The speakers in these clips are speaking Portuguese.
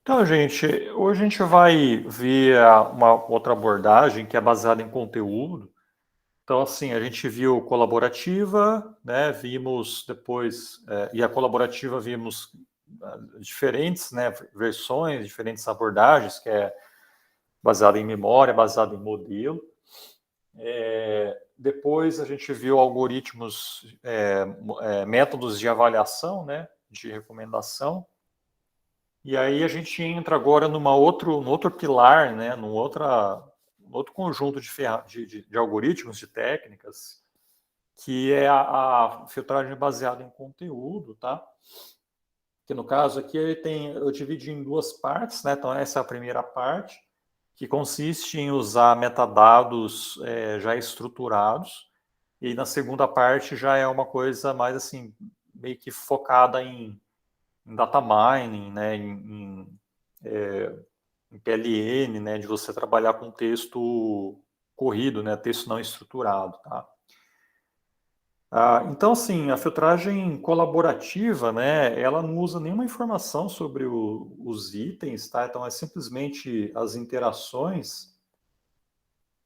Então, gente, hoje a gente vai ver uma outra abordagem que é baseada em conteúdo. Então, assim, a gente viu colaborativa, né? Vimos depois, e a colaborativa vimos diferentes, né, versões, diferentes abordagens, que é baseada em memória, baseada em modelo. Depois a gente viu algoritmos, métodos de avaliação, né, de recomendação. E aí a gente entra agora num outro pilar, né, num outro conjunto de algoritmos, de técnicas, que é a filtragem baseada em conteúdo, tá? Que no caso aqui eu dividi em duas partes, né? Então essa é a primeira parte, que consiste em usar metadados já estruturados, e na segunda parte já é uma coisa mais assim, meio que focada em data mining, né? Em PLN, né, de você trabalhar com texto corrido, né, texto não estruturado, tá? Então, assim, a filtragem colaborativa, né, ela não usa nenhuma informação sobre os itens, tá? Então, é simplesmente as interações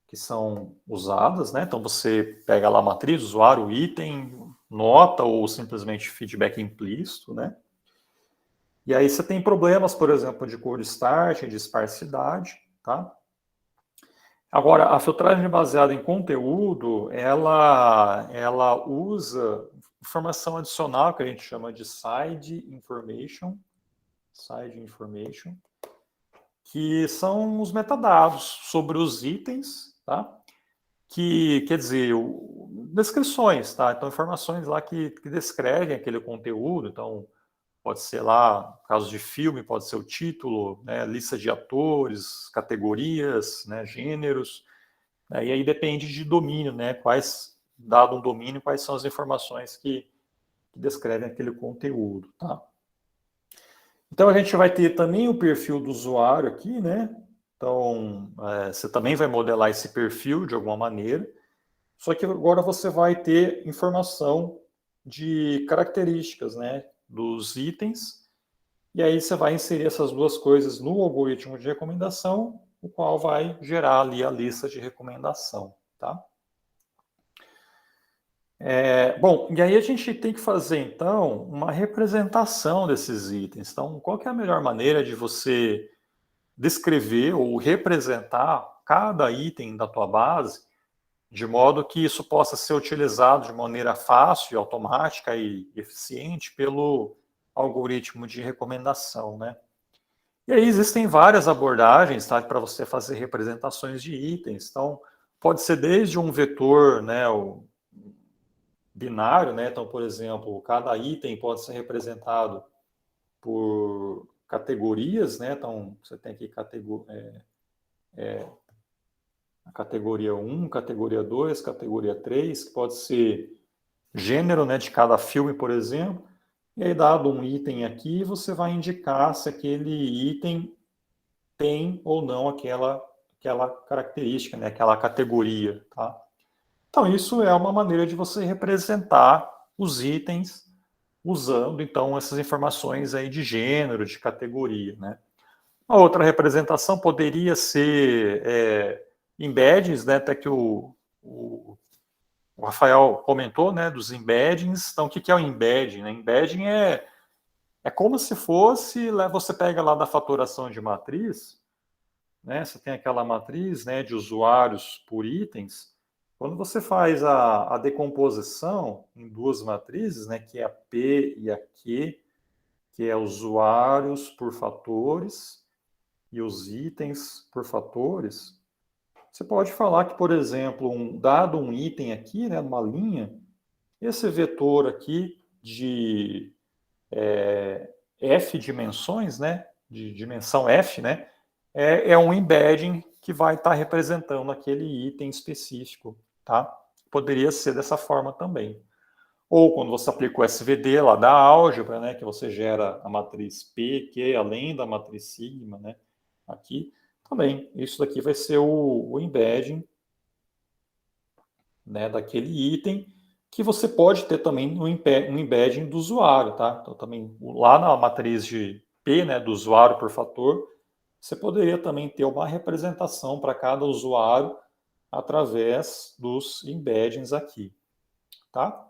que são usadas, né? Então, você pega lá a matriz, usuário, item, nota ou simplesmente feedback implícito, né? E aí você tem problemas, por exemplo, de cold start, de esparsidade, tá? Agora, a filtragem baseada em conteúdo, ela usa informação adicional que a gente chama de side information, que são os metadados sobre os itens, tá? Que quer dizer, descrições, tá? Então, informações lá que descrevem aquele conteúdo. Então, pode ser lá, caso de filme, pode ser o título, né, lista de atores, categorias, né, gêneros. E aí depende de domínio, né? Dado um domínio, quais são as informações que descrevem aquele conteúdo, tá? Então a gente vai ter também o perfil do usuário aqui, né? Então você também vai modelar esse perfil de alguma maneira, só que agora você vai ter informação de características, né? Dos itens, e aí você vai inserir essas duas coisas no algoritmo de recomendação, o qual vai gerar ali a lista de recomendação, tá? Bom, e aí a gente tem que fazer então uma representação desses itens. Então, qual que é a melhor maneira de você descrever ou representar cada item da tua base, de modo que isso possa ser utilizado de maneira fácil, automática e eficiente pelo algoritmo de recomendação, né? E aí existem várias abordagens, tá, para você fazer representações de itens. Então, pode ser desde um vetor, né, binário, né? Então, por exemplo, cada item pode ser representado por categorias, né? Então, você tem aqui a categoria 1, categoria 2, categoria 3, que pode ser gênero, né, de cada filme, por exemplo. E aí, dado um item aqui, você vai indicar se aquele item tem ou não aquela característica, né, aquela categoria, tá? Então, isso é uma maneira de você representar os itens usando, então, essas informações aí de gênero, de categoria, né? A outra representação poderia ser embeddings, né? Até que o Rafael comentou, né, dos embeddings. Então, o que é o embedding, né? Embedding é como se fosse, você pega lá da faturação de matriz, né? Você tem aquela matriz, né, de usuários por itens. Quando você faz a decomposição em duas matrizes, né, que é a P e a Q, que é usuários por fatores e os itens por fatores, você pode falar que, por exemplo, dado um item aqui, né, uma linha, esse vetor aqui de F dimensões, né, de dimensão F, né, é um embedding que vai estar representando aquele item específico, tá? Poderia ser dessa forma também. Ou quando você aplica o SVD lá da álgebra, né, que você gera a matriz P, que além da matriz sigma, né, aqui, também, isso daqui vai ser o embedding, né, daquele item, que você pode ter também um embedding do usuário, tá? Então, também, lá na matriz P, né, do usuário por fator, você poderia também ter uma representação para cada usuário através dos embeddings aqui, tá?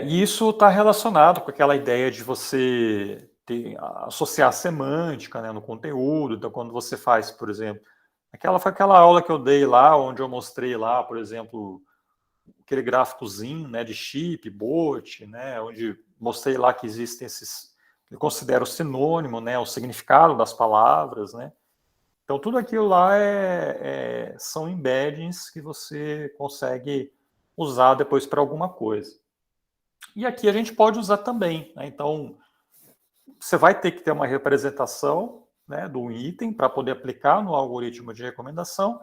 E isso está relacionado com aquela ideia de você associar semântica, né, no conteúdo. Então, quando você faz, por exemplo, foi aquela aula que eu dei lá, onde eu mostrei lá, por exemplo, aquele gráficozinho, né, de chip, bot, né, onde mostrei lá que existem esses, eu considero sinônimo, né, o significado das palavras, né. Então, tudo aquilo lá são embeddings que você consegue usar depois para alguma coisa. E aqui a gente pode usar também, né? Então, você vai ter que ter uma representação, né, do item para poder aplicar no algoritmo de recomendação,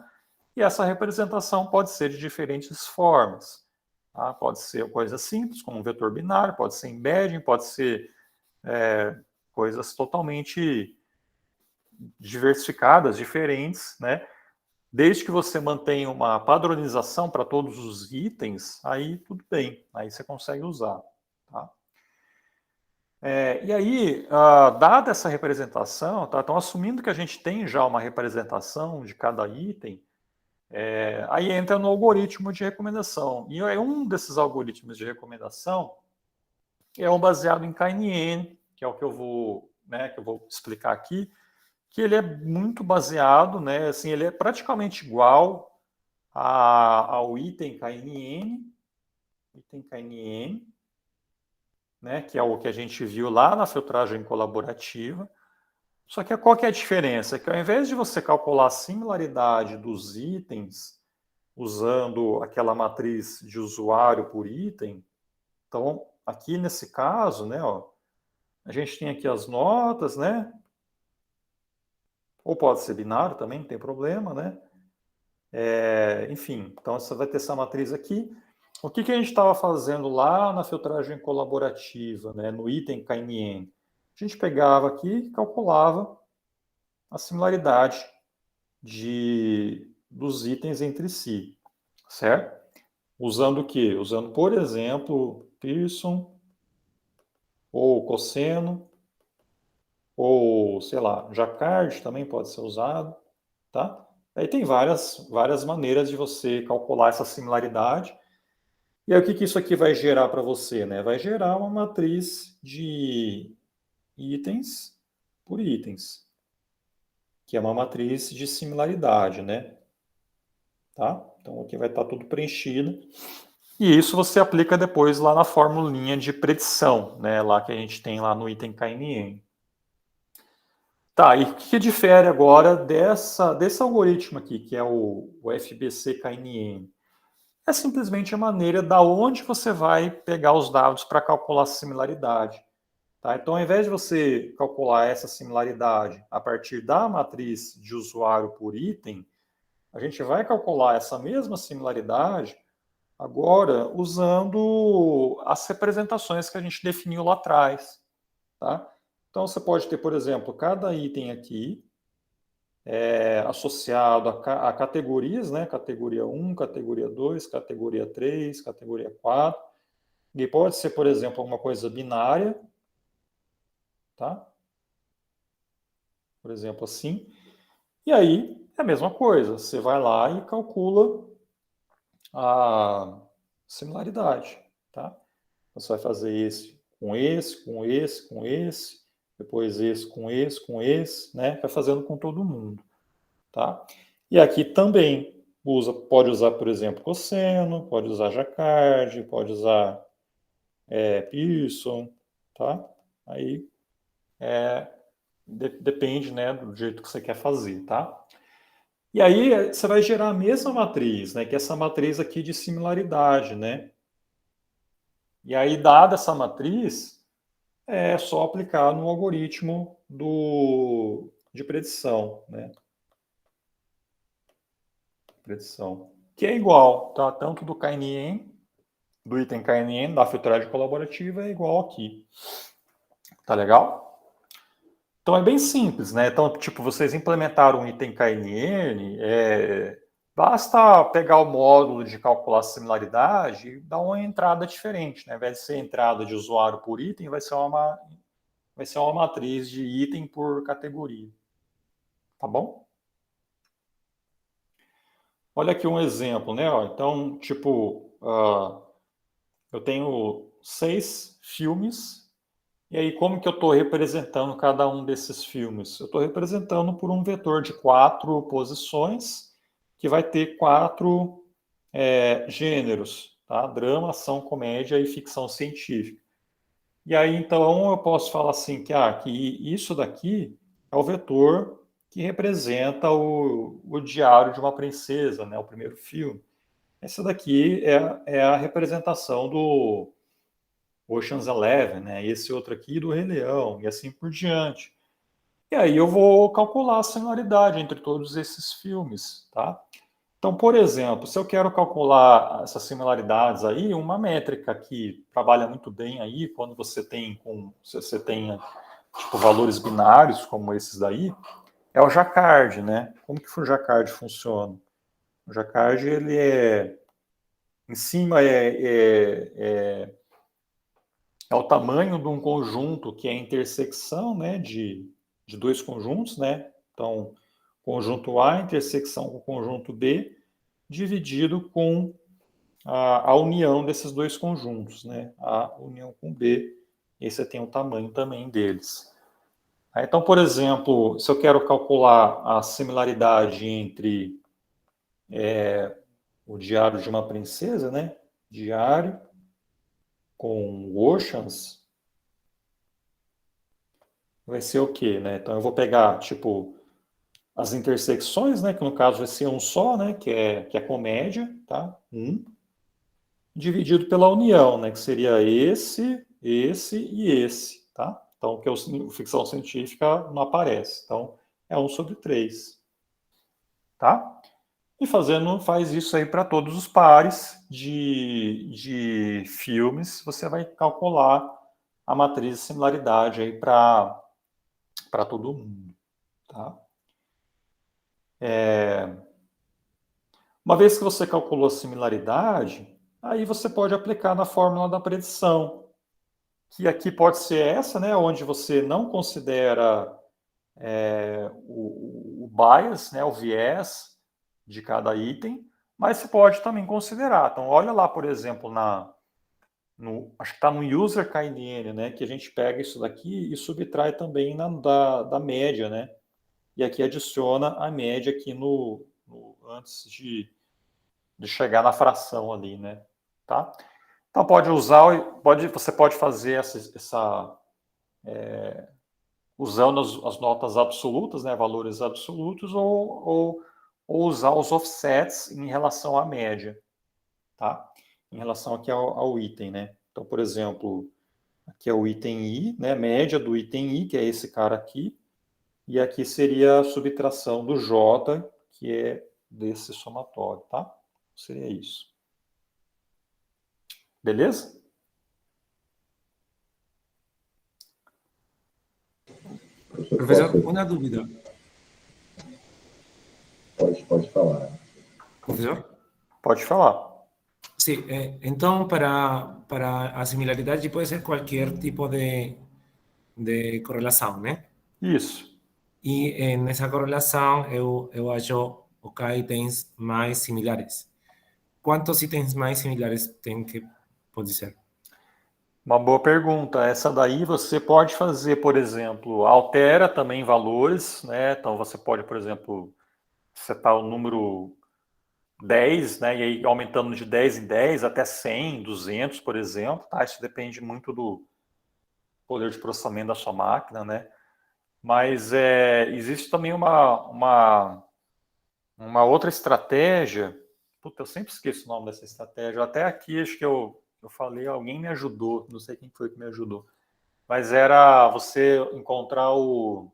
e essa representação pode ser de diferentes formas. Tá? Pode ser coisa simples, como um vetor binário, pode ser embedding, pode ser coisas totalmente diversificadas, diferentes, né? Desde que você mantenha uma padronização para todos os itens, aí tudo bem, aí você consegue usar. Tá? E aí, dada essa representação, tá? Então, assumindo que a gente tem já uma representação de cada item, aí entra no algoritmo de recomendação. E um desses algoritmos de recomendação é um baseado em KNN, que é o que eu vou explicar aqui, que ele é muito baseado, né? Assim, ele é praticamente igual ao item KNN, né, que é o que a gente viu lá na filtragem colaborativa. Só que qual que é a diferença? É que ao invés de você calcular a similaridade dos itens usando aquela matriz de usuário por item, então aqui nesse caso, né, ó, a gente tem aqui as notas, né? Ou pode ser binário também, não tem problema, né? Enfim, então você vai ter essa matriz aqui. O que a gente estava fazendo lá na filtragem colaborativa, né, no item KNN? A gente pegava aqui e calculava a similaridade dos itens entre si, certo? Usando o quê? Usando, por exemplo, Pearson, ou cosseno, ou, sei lá, Jacquard também pode ser usado, tá? Aí tem várias maneiras de você calcular essa similaridade. E aí o que isso aqui vai gerar para você, né? Vai gerar uma matriz de itens por itens, que é uma matriz de similaridade, né? Tá? Então aqui vai estar tudo preenchido. E isso você aplica depois lá na formulinha de predição, né? Lá que a gente tem lá no item KNN. Tá, e o que difere agora desse algoritmo aqui, que é o FBC-KNN? É simplesmente a maneira da onde você vai pegar os dados para calcular a similaridade. Tá? Então, ao invés de você calcular essa similaridade a partir da matriz de usuário por item, a gente vai calcular essa mesma similaridade agora usando as representações que a gente definiu lá atrás. Tá? Então, você pode ter, por exemplo, cada item aqui associado a categorias, né? Categoria 1, categoria 2, categoria 3, categoria 4. E pode ser, por exemplo, alguma coisa binária, tá? Por exemplo, assim. E aí, é a mesma coisa. Você vai lá e calcula a similaridade, tá? Você vai fazer esse com esse, com esse, com esse, depois esse com esse, com esse, né? Vai fazendo com todo mundo, tá? E aqui também pode usar, por exemplo, cosseno, pode usar Jacquard, pode usar Pearson, tá? Aí depende, né, do jeito que você quer fazer, tá? E aí você vai gerar a mesma matriz, né, que é essa matriz aqui de similaridade, né? E aí, dada essa matriz, é só aplicar no algoritmo de predição, né? Predição. Que é igual, tá? Tanto do KNN, do item KNN, da filtragem colaborativa, é igual aqui. Tá legal? Então é bem simples, né? Então, tipo, vocês implementaram um item KNN, basta pegar o módulo de calcular similaridade e dar uma entrada diferente, né? Ao invés de ser entrada de usuário por item, vai ser vai ser uma matriz de item por categoria. Tá bom? Olha aqui um exemplo, né? Então, tipo, eu tenho 6 filmes, e aí como que eu estou representando cada um desses filmes? Eu estou representando por um vetor de 4 posições, que vai ter 4 gêneros, tá? Drama, ação, comédia e ficção científica. E aí, então, eu posso falar assim, que isso daqui é o vetor que representa o Diário de uma Princesa, né? O primeiro filme. Essa daqui é a representação do Ocean's Eleven, né? Esse outro aqui do Rei Leão, e assim por diante. E aí eu vou calcular a similaridade entre todos esses filmes, tá? Então, por exemplo, se eu quero calcular essas similaridades aí, uma métrica que trabalha muito bem aí, quando você tem tipo valores binários como esses daí, é o Jacquard, né? Como que o Jacquard funciona? O Jacquard, ele em cima é o tamanho de um conjunto que é a intersecção, né, de 2 conjuntos, né? Então, conjunto A, intersecção com o conjunto B, dividido com a união desses 2 conjuntos, né? A união com B, e você tem o tamanho também deles. Então, por exemplo, se eu quero calcular a similaridade entre o Diário de uma Princesa, né? Diário com Oceans, vai ser o quê, né? Então eu vou pegar, tipo, as intersecções, né? Que no caso vai ser um só, né? Que é comédia, tá? Dividido pela união, né? Que seria esse e esse, tá? Então, que o ficção científica não aparece. Então, é 1/3, tá? E faz isso aí para todos os pares de filmes, você vai calcular a matriz de similaridade aí para todo mundo, tá? Uma vez que você calculou a similaridade, aí você pode aplicar na fórmula da predição, que aqui pode ser essa, né, onde você não considera o bias, né, o viés de cada item, mas você pode também considerar. Então, olha lá, por exemplo, acho que está no user KNN, né, que a gente pega isso daqui e subtrai também da média, né, e aqui adiciona a média aqui antes de chegar na fração ali, né, tá? Então, você pode fazer usando as notas absolutas, né, valores absolutos, ou usar os offsets em relação à média, tá? Em relação aqui ao item, né? Então, por exemplo, aqui é o item I, né, média do item I, que é esse cara aqui, e aqui seria a subtração do J, que é desse somatório, tá? Seria isso. Beleza? Professor, uma dúvida. Pode falar. Professor? Pode falar. Sí, entonces para a similaridade pode ser qualquer tipo de correlação, né? Isso. E nessa correlação eu acho itens mais similares. Quantos itens mais similares tem que pode ser? Uma boa pergunta. Essa daí você pode fazer, por exemplo, altera também valores, né? Então você pode, por exemplo, setar o número 10, né? E aí aumentando de 10 em 10 até 100, 200, por exemplo, tá? Isso depende muito do poder de processamento da sua máquina, né? Mas existe também uma outra estratégia. Puta, eu sempre esqueço o nome dessa estratégia. Até aqui acho que eu falei, alguém me ajudou, não sei quem foi que me ajudou. Mas era você encontrar Como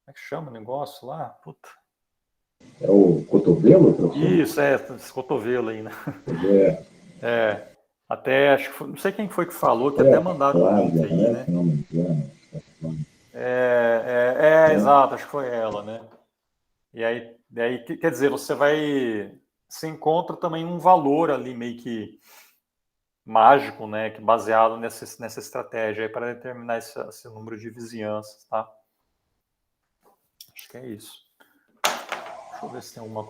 é que chama o negócio lá? Puta. É o cotovelo, professor? Isso, esse cotovelo aí, né? Até, acho que não sei quem foi que falou, que até mandaram um link aí, né? Se não me engano. Exato, acho que foi ela, né? E aí, quer dizer, você encontra também um valor ali meio que mágico, né, que baseado nessa estratégia aí para determinar esse número de vizinhanças, tá? Acho que é isso. Deixa eu ver se tem uma...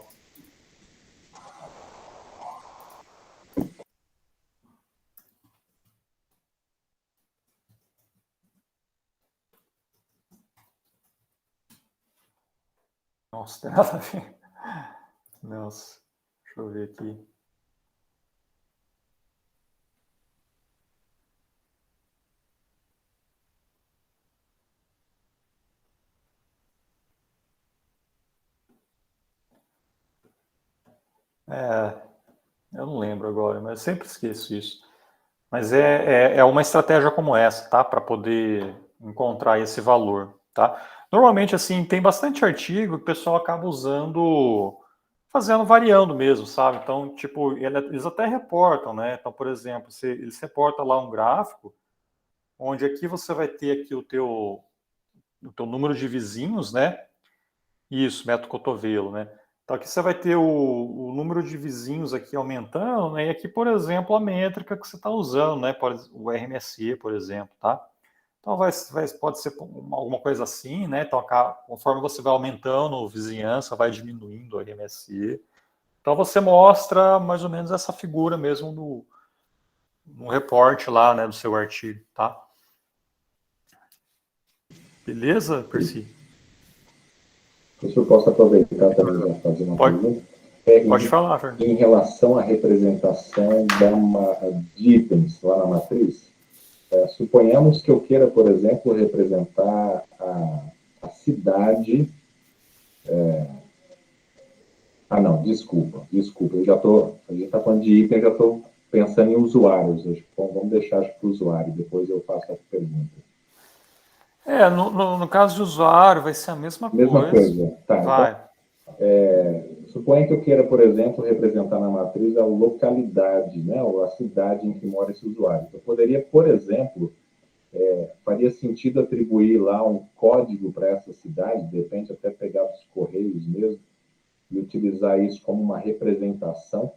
Nossa, tem nada a ver. Nossa, deixa eu ver aqui. Eu não lembro agora, mas eu sempre esqueço isso. Mas é uma estratégia como essa, tá? Para poder encontrar esse valor, tá? Normalmente, assim, tem bastante artigo que o pessoal acaba usando, fazendo, variando mesmo, sabe? Então, tipo, eles até reportam, né? Então, por exemplo, eles reportam lá um gráfico, onde aqui você vai ter aqui o teu número de vizinhos, né? Isso, metro cotovelo, né? Então aqui você vai ter o número de vizinhos aqui aumentando, né? E aqui, por exemplo, a métrica que você está usando, né? O RMSE, por exemplo, tá? Então pode ser alguma coisa assim, né? Então, conforme você vai aumentando a vizinhança, vai diminuindo o RMSE. Então você mostra mais ou menos essa figura mesmo no reporte lá, né, do seu artigo, tá? Beleza, Percy? Se eu posso aproveitar também para fazer uma pergunta. Pode falar, Fernando. Em relação à representação de itens lá na matriz, suponhamos que eu queira, por exemplo, representar a cidade. Não, desculpa, a gente está falando de item, eu já estou pensando em usuários. Bom, vamos deixar para o usuário, depois eu faço a pergunta. No caso de usuário, vai ser a mesma coisa. Tá, vai. Então, suponha que eu queira, por exemplo, representar na matriz a localidade, né, ou a cidade em que mora esse usuário. Eu poderia, por exemplo, faria sentido atribuir lá um código para essa cidade, de repente até pegar os correios mesmo, e utilizar isso como uma representação?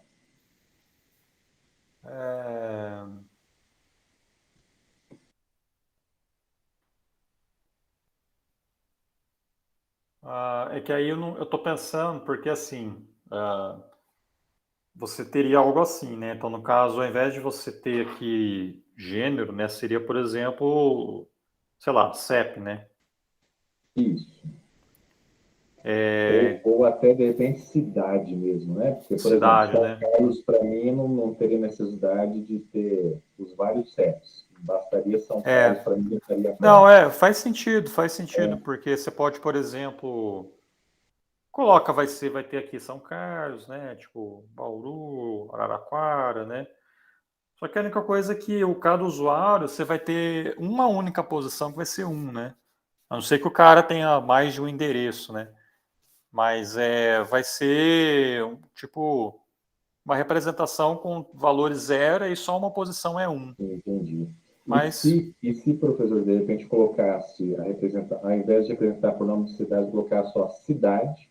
É que aí eu estou pensando, porque assim, você teria algo assim, né? Então, no caso, ao invés de você ter aqui gênero, né, seria, por exemplo, sei lá, CEP, né? Isso. Ou até, de repente, cidade mesmo, né? Porque, por Cidade, exemplo, né? São Carlos, para mim, não teria necessidade de ter os vários CEPs. Bastaria São Carlos, para mim, já estaria Não, pronto. faz sentido, porque você pode, por exemplo, vai ter aqui São Carlos, né? Tipo, Bauru, Araraquara, né? Só que a única coisa é que cada usuário você vai ter uma única posição que vai ser né? A não ser que o cara tenha mais de um endereço, né? Mas vai ser tipo uma representação com valores 0 e só uma posição é 1. Entendi. Mas E se professor, de repente, colocasse ao invés de representar por nome de cidade, colocar só cidade,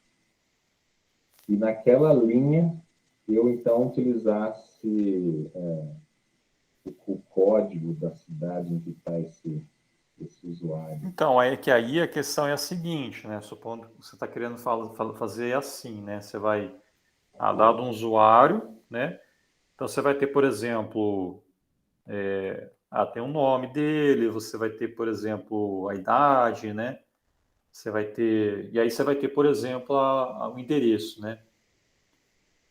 e naquela linha eu então utilizasse o código da cidade em que está esse usuário? então, aí a questão é a seguinte, né? Supondo que você está querendo fazer assim, né? Você vai dado um usuário, né? Então você vai ter, por exemplo, tem um nome dele, você vai ter, por exemplo, a idade, né? Você vai ter, e aí você vai ter, por exemplo, o endereço, né?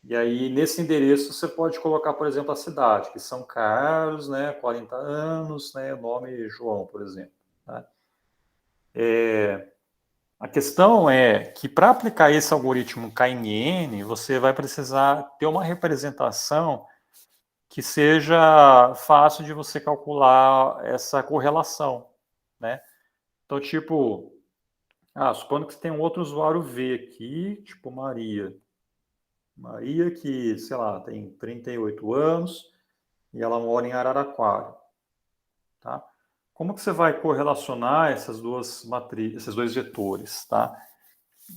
E aí nesse endereço você pode colocar, por exemplo, a cidade, que São Carlos, né? 40 anos, né? O nome João, por exemplo. Tá? A questão é que para aplicar esse algoritmo KNN, você vai precisar ter uma representação que seja fácil de você calcular essa correlação, né? Então, tipo, supondo que você tem um outro usuário V aqui, tipo Maria. Maria que, sei lá, tem 38 anos e ela mora em Araraquara, tá? Como que você vai correlacionar esses dois vetores, tá?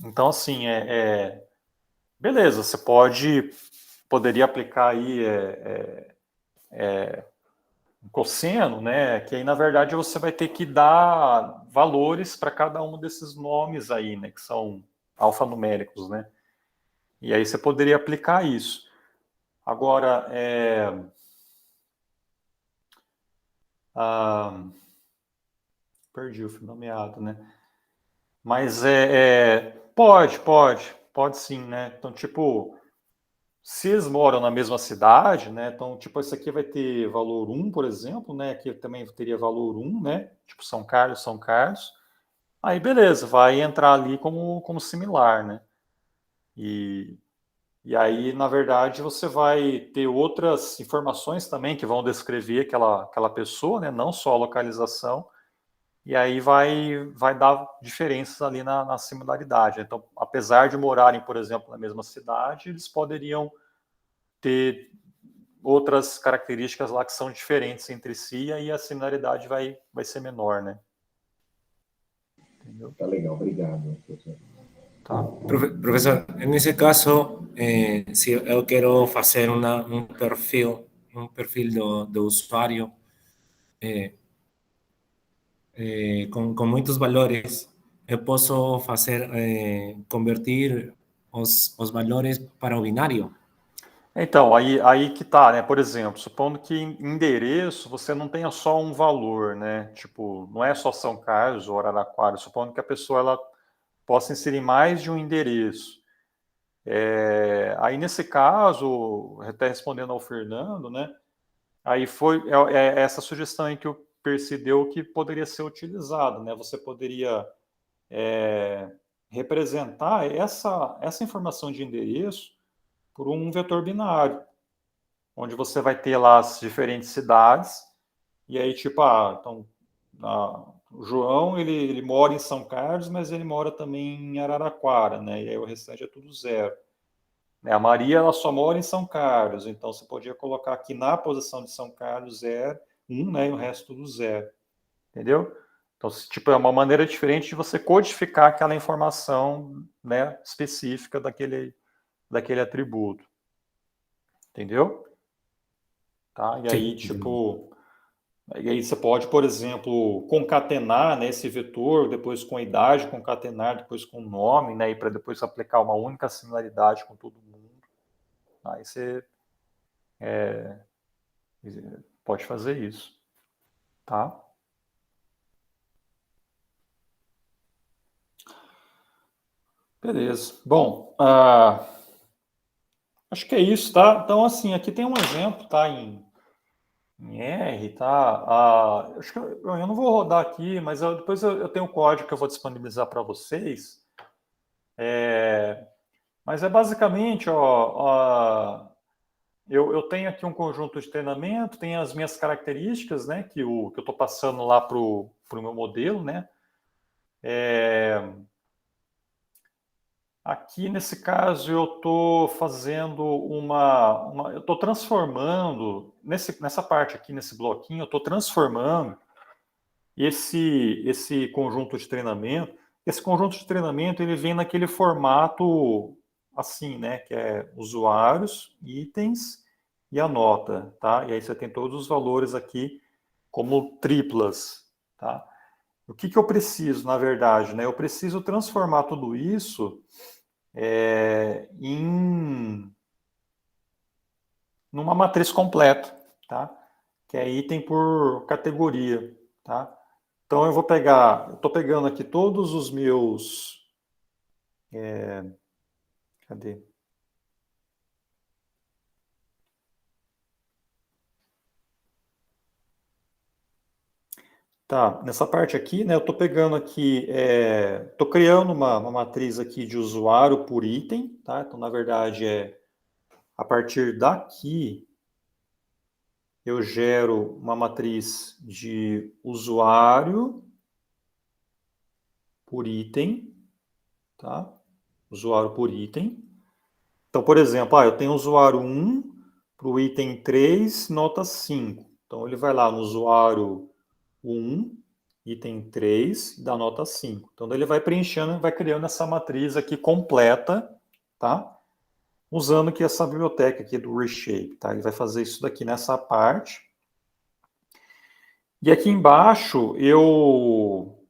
Então, assim, beleza, você poderia aplicar aí um cosseno, né? Que aí, na verdade, você vai ter que dar valores para cada um desses nomes aí, né? Que são alfanuméricos, né? E aí você poderia aplicar isso. Agora, perdi o fio nomeado, né? Mas pode sim, né? Então, tipo, se eles moram na mesma cidade, né? Então, tipo, esse aqui vai ter valor 1, por exemplo, né? Aqui também teria valor 1, né? Tipo, São Carlos, São Carlos. Aí, beleza, vai entrar ali como similar, né? E aí, na verdade, você vai ter outras informações também que vão descrever aquela pessoa, né? Não só a localização. E aí vai dar diferenças ali na similaridade. Então, apesar de morarem, por exemplo, na mesma cidade, eles poderiam ter outras características lá que são diferentes entre si, e aí a similaridade vai ser menor, né? Entendeu? Tá legal, obrigado, professor. Tá. Professor, nesse caso, se eu quero fazer um perfil do usuário com muitos valores, eu posso fazer, convertir os valores para o binário. Então, aí que tá, né? Por exemplo, supondo que em endereço você não tenha só um valor, né? Tipo, não é só São Carlos ou Araraquara, supondo que a pessoa ela possa inserir mais de um endereço. Aí, nesse caso, até respondendo ao Fernando, né? Aí foi essa sugestão aí que o Percy deu que poderia ser utilizado, né? Você poderia representar essa informação de endereço por um vetor binário, onde você vai ter lá as diferentes cidades, e aí, tipo, então, o João, ele mora em São Carlos, mas ele mora também em Araraquara, né? E aí o restante é tudo zero. A Maria, ela só mora em São Carlos, então você podia colocar aqui na posição de São Carlos 0, 1, né, e o resto tudo 0. Entendeu? Então, tipo, é uma maneira diferente de você codificar aquela informação, né, específica daquele atributo. Entendeu? Tá? E aí, tipo, e aí você pode, por exemplo, concatenar, né, esse vetor, depois com a idade, concatenar depois com o nome, né, e para depois aplicar uma única similaridade com todo mundo. Aí você pode fazer isso, tá? Beleza. Bom, acho que é isso, tá? Então, assim, aqui tem um exemplo, tá? Em R, tá? Acho que eu não vou rodar aqui, mas depois eu tenho o código que eu vou disponibilizar para vocês. Mas é basicamente, eu tenho aqui um conjunto de treinamento, tem as minhas características, né? Que eu estou passando lá para o meu modelo, né? Aqui, nesse caso, eu estou fazendo eu estou transformando, nessa parte aqui, nesse bloquinho, eu estou transformando esse conjunto de treinamento. Esse conjunto de treinamento, ele vem naquele formato assim, né? Que é usuários, itens e a nota, tá? E aí você tem todos os valores aqui como triplas, tá? O que eu preciso, na verdade, né? Eu preciso transformar tudo isso numa matriz completa, tá? Que é item por categoria, tá? Então eu estou pegando aqui todos os meus, cadê? Tá, nessa parte aqui, né, eu estou pegando aqui, estou criando uma matriz aqui de usuário por item, tá? Então, na verdade, a partir daqui, eu gero uma matriz de usuário por item, tá? Usuário por item. Então, por exemplo, eu tenho usuário 1 para o item 3, nota 5. Então, ele vai lá no usuário 1, item 3, da nota 5. Então, ele vai preenchendo, vai criando essa matriz aqui completa, tá? usando aqui essa biblioteca aqui do Reshape, tá? Ele vai fazer isso daqui nessa parte. E aqui embaixo eu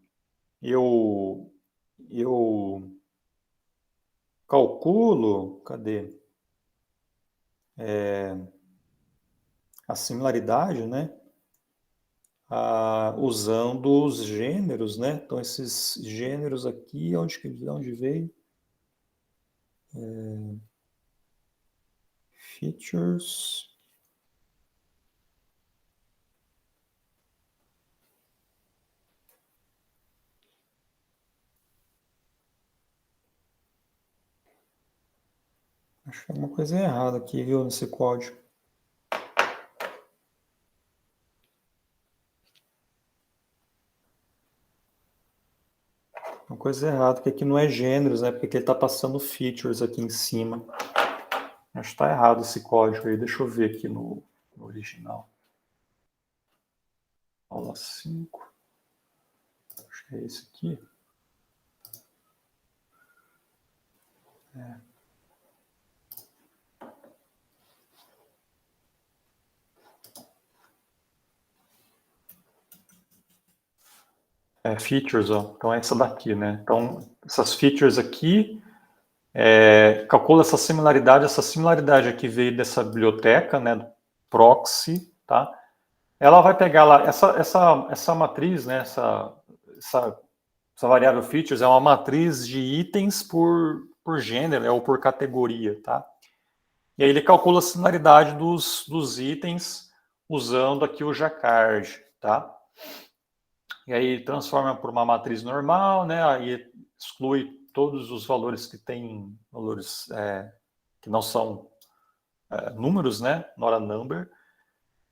calculo, cadê? A similaridade, né? Usando os gêneros, né? Então, esses gêneros aqui, de onde veio? Features. Acho que tem alguma coisa errada aqui, viu, nesse código. Uma coisa errada, que aqui não é gêneros, né? Porque ele está passando features aqui em cima. Acho que está errado esse código aí. Deixa eu ver aqui no original. Aula 5. Acho que é esse aqui. Features, ó. Então é essa daqui, né? Então, essas features aqui, calcula essa similaridade aqui veio dessa biblioteca, né, do proxy, tá? Ela vai pegar lá, essa matriz, né, essa variável features é uma matriz de itens por gênero, né, ou por categoria, tá? E aí ele calcula a similaridade dos itens usando aqui o Jacquard, tá? E aí transforma por uma matriz normal, né? Aí exclui todos os valores que têm valores que não são números, né? Not a number.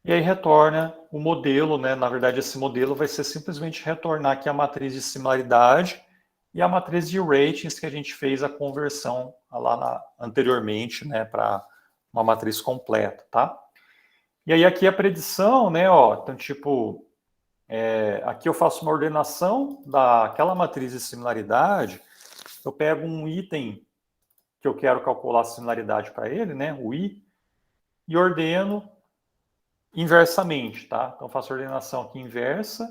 E aí retorna o modelo, né? Na verdade, esse modelo vai ser simplesmente retornar aqui a matriz de similaridade e a matriz de ratings que a gente fez a conversão lá anteriormente, né? Para uma matriz completa, tá? E aí aqui a predição, né? Ó, então, tipo, aqui eu faço uma ordenação daquela matriz de similaridade, eu pego um item que eu quero calcular a similaridade para ele, né, o i, e ordeno inversamente, tá? Então faço a ordenação aqui inversa,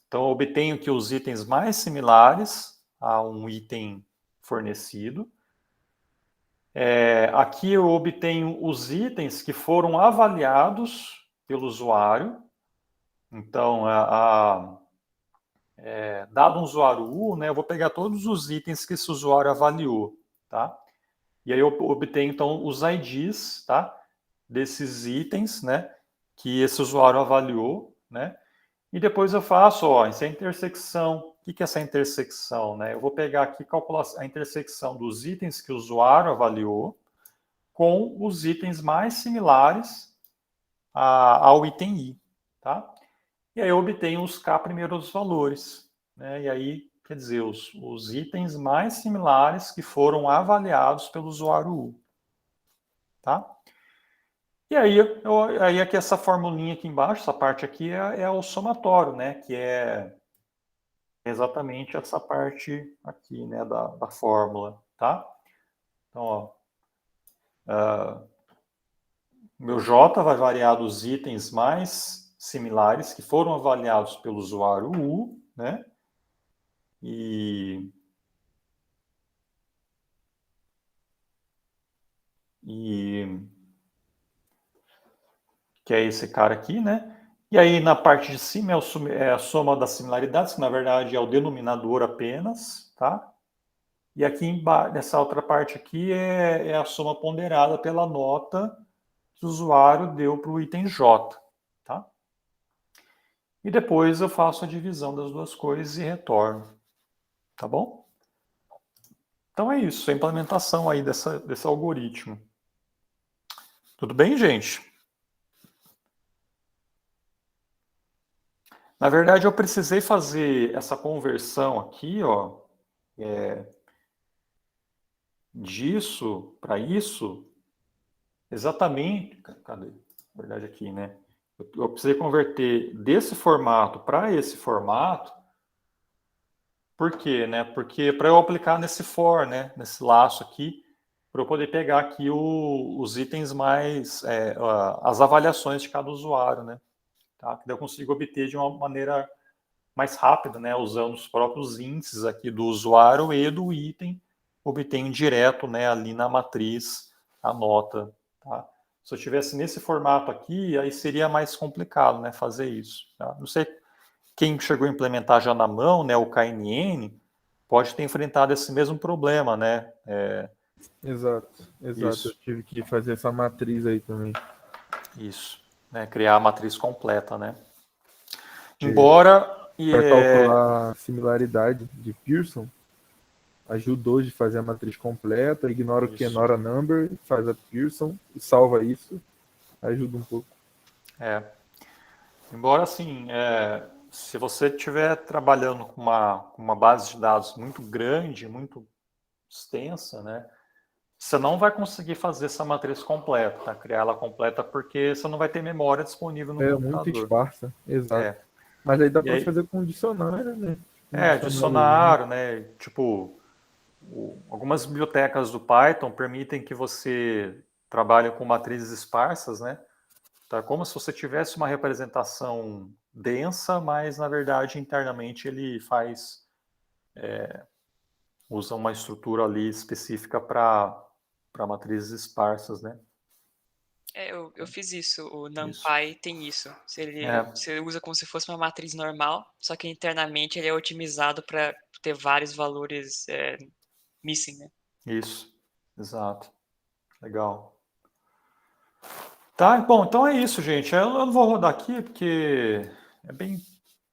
então eu obtenho aqui os itens mais similares a um item fornecido. Aqui eu obtenho os itens que foram avaliados pelo usuário. Então, dado um usuário U, né, eu vou pegar todos os itens que esse usuário avaliou, tá? E aí eu obtenho, então, os IDs, tá? Desses itens, né, que esse usuário avaliou, né? E depois eu faço, ó, essa intersecção. O que é essa intersecção, né? Eu vou pegar aqui e calcular a intersecção dos itens que o usuário avaliou com os itens mais similares ao item I, tá? E aí eu obtenho os K primeiros valores, né? E aí, quer dizer, os itens mais similares que foram avaliados pelo usuário U, tá? E aí aqui essa formulinha aqui embaixo, essa parte aqui é o somatório, né? Que é exatamente essa parte aqui, né? Da fórmula, tá? Então, ó, meu J vai variar dos itens mais similares que foram avaliados pelo usuário U, né? E que é esse cara aqui, né? E aí na parte de cima é a soma das similaridades, que na verdade é o denominador apenas, tá? E aqui embaixo, nessa outra parte aqui é a soma ponderada pela nota que o usuário deu para o item J, tá? E depois eu faço a divisão das duas coisas e retorno, tá bom? Então é isso, a implementação aí desse algoritmo. Tudo bem, gente? Na verdade, eu precisei fazer essa conversão aqui, ó, disso para isso, exatamente. Cadê? Na verdade, aqui, né? Eu precisei converter desse formato para esse formato. Por quê, né? Porque para eu aplicar nesse for, né? Nesse laço aqui, para eu poder pegar aqui os itens mais, as avaliações de cada usuário, né? Tá? Que daí eu consigo obter de uma maneira mais rápida, né? Usando os próprios índices aqui do usuário e do item, obtenho direto, né? Ali na matriz a nota, tá? Se eu tivesse nesse formato aqui, aí seria mais complicado, né? Fazer isso. Tá? Não sei quem chegou a implementar já na mão, né? O KNN pode ter enfrentado esse mesmo problema, né? Exato. Eu Isso. tive que fazer essa matriz aí também. Isso, né? Criar a matriz completa, né? É. Embora Para calcular a similaridade de Pearson, ajudou de fazer a matriz completa, ignora o Isso. Kenora Number, faz a Pearson e salva isso. Ajuda um pouco. Embora assim, se você estiver trabalhando com uma base de dados muito grande, muito extensa, né? Você não vai conseguir fazer essa matriz completa, tá? Criar ela completa, porque você não vai ter memória disponível no É computador. muito esparsa, exato. É. Mas aí dá E para aí- fazer com dicionário, né? Dicionário, né? Tipo, algumas bibliotecas do Python permitem que você trabalhe com matrizes esparsas, né? Tá? Como se você tivesse uma representação densa, mas na verdade internamente ele usa uma estrutura ali específica para matrizes esparsas, né? Eu fiz isso. O Isso. NumPy tem isso. Você usa como se fosse uma matriz normal, só que internamente ele é otimizado para ter vários valores missing, né? Isso, exato. Legal. Tá, bom, então é isso, gente. Eu não vou rodar aqui porque é bem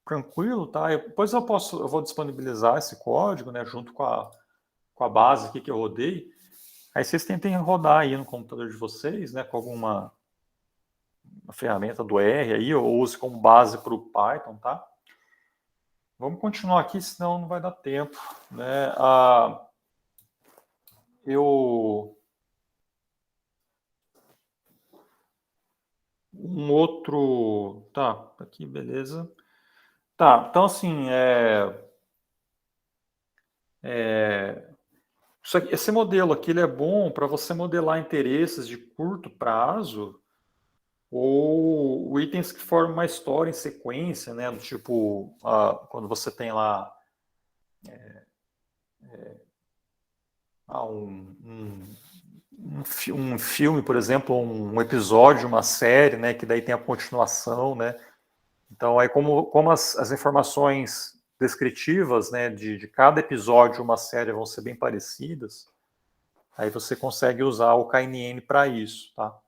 tranquilo, tá? Depois eu vou disponibilizar esse código, né, junto com a base aqui que eu rodei. Aí vocês tentem rodar aí no computador de vocês, né, com alguma ferramenta do R aí, ou use como base para o Python, tá? Vamos continuar aqui, senão não vai dar tempo, né? Um outro... Tá, aqui, beleza. Tá, então assim, esse modelo aqui ele é bom para você modelar interesses de curto prazo ou itens que formam uma história em sequência, né? Do tipo, quando você tem lá um filme, por exemplo, um episódio, uma série, né? Que daí tem a continuação, né? Então, aí como as informações descritivas, né, de cada episódio de uma série vão ser bem parecidas, aí você consegue usar o KNN para isso, tá?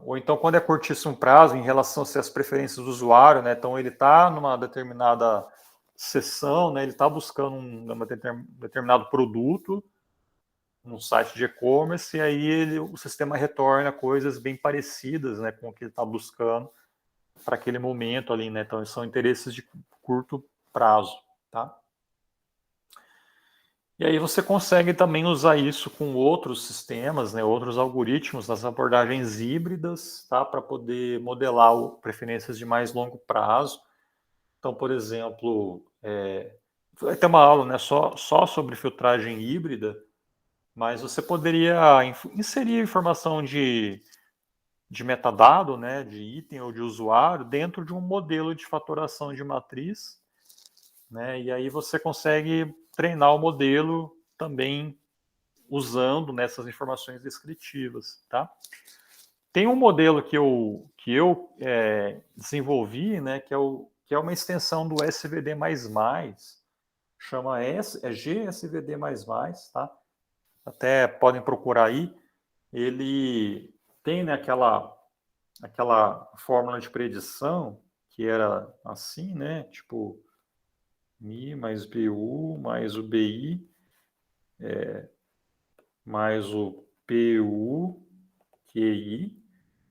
Ou então, quando é curtíssimo prazo, em relação às preferências do usuário, né? Então, ele está numa determinada seção, né? Ele está buscando um determinado produto num site de e-commerce, e aí o sistema retorna coisas bem parecidas, né, com o que ele está buscando para aquele momento ali, né? Então, são interesses de curto prazo, tá? E aí você consegue também usar isso com outros sistemas, né, outros algoritmos, nas abordagens híbridas, tá, para poder modelar preferências de mais longo prazo. Então, por exemplo, vai ter uma aula, né, só sobre filtragem híbrida, mas você poderia inserir informação de metadado, né, de item ou de usuário, dentro de um modelo de fatoração de matriz, né, e aí você consegue treinar o modelo também usando nessas informações descritivas, tá? Tem um modelo que eu desenvolvi, né, que é uma extensão do SVD++, chama GSVD++, tá? Até podem procurar aí. Ele tem, né, aquela fórmula de predição que era assim, né, tipo Mi mais BU mais o BI mais o PU QI.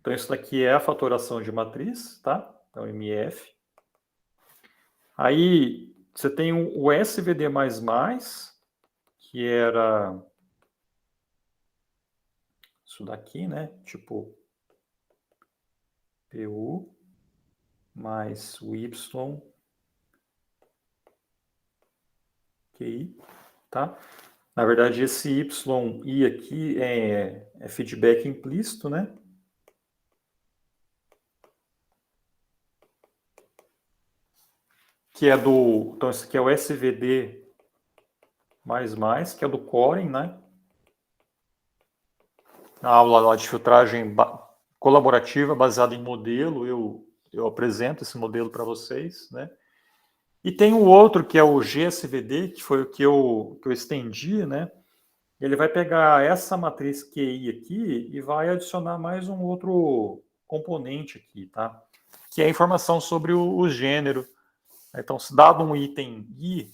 Então isso daqui é a fatoração de matriz, tá? Então MF. Aí você tem o SVD++, que era isso daqui, né? Tipo PU mais o Y QI, tá? Na verdade, esse YI aqui é feedback implícito, né? Que é do... Então, esse aqui é o SVD++, que é do Corem, né? A aula lá de filtragem colaborativa baseada em modelo, eu apresento esse modelo para vocês, né? E tem o outro, que é o GSVD, que foi o que eu estendi, né? Ele vai pegar essa matriz QI aqui e vai adicionar mais um outro componente aqui, tá? Que é a informação sobre o gênero. Então, se dado um item I,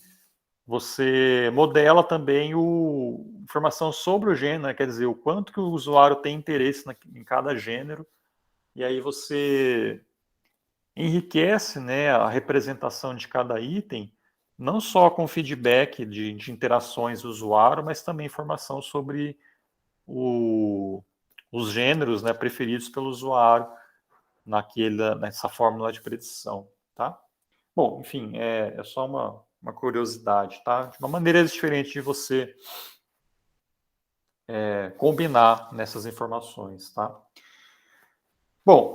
você modela também informação sobre o gênero, né? Quer dizer, o quanto que o usuário tem interesse em cada gênero, e aí você enriquece, né, a representação de cada item, não só com feedback de interações do usuário, mas também informação sobre os gêneros, né, preferidos pelo usuário nessa fórmula de predição, tá? Bom, enfim, é só uma curiosidade, tá? De uma maneira diferente de você combinar nessas informações, tá? Bom,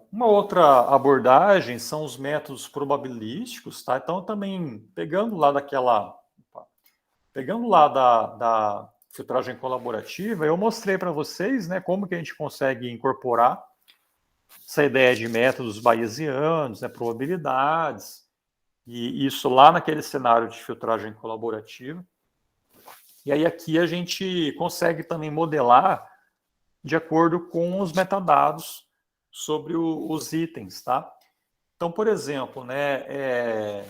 uma outra abordagem são os métodos probabilísticos, tá? Então, também pegando lá da filtragem colaborativa, eu mostrei para vocês, né, como que a gente consegue incorporar essa ideia de métodos bayesianos, né, probabilidades, e isso lá naquele cenário de filtragem colaborativa. E aí aqui a gente consegue também modelar de acordo com os metadados sobre os itens, tá? Então, por exemplo, né,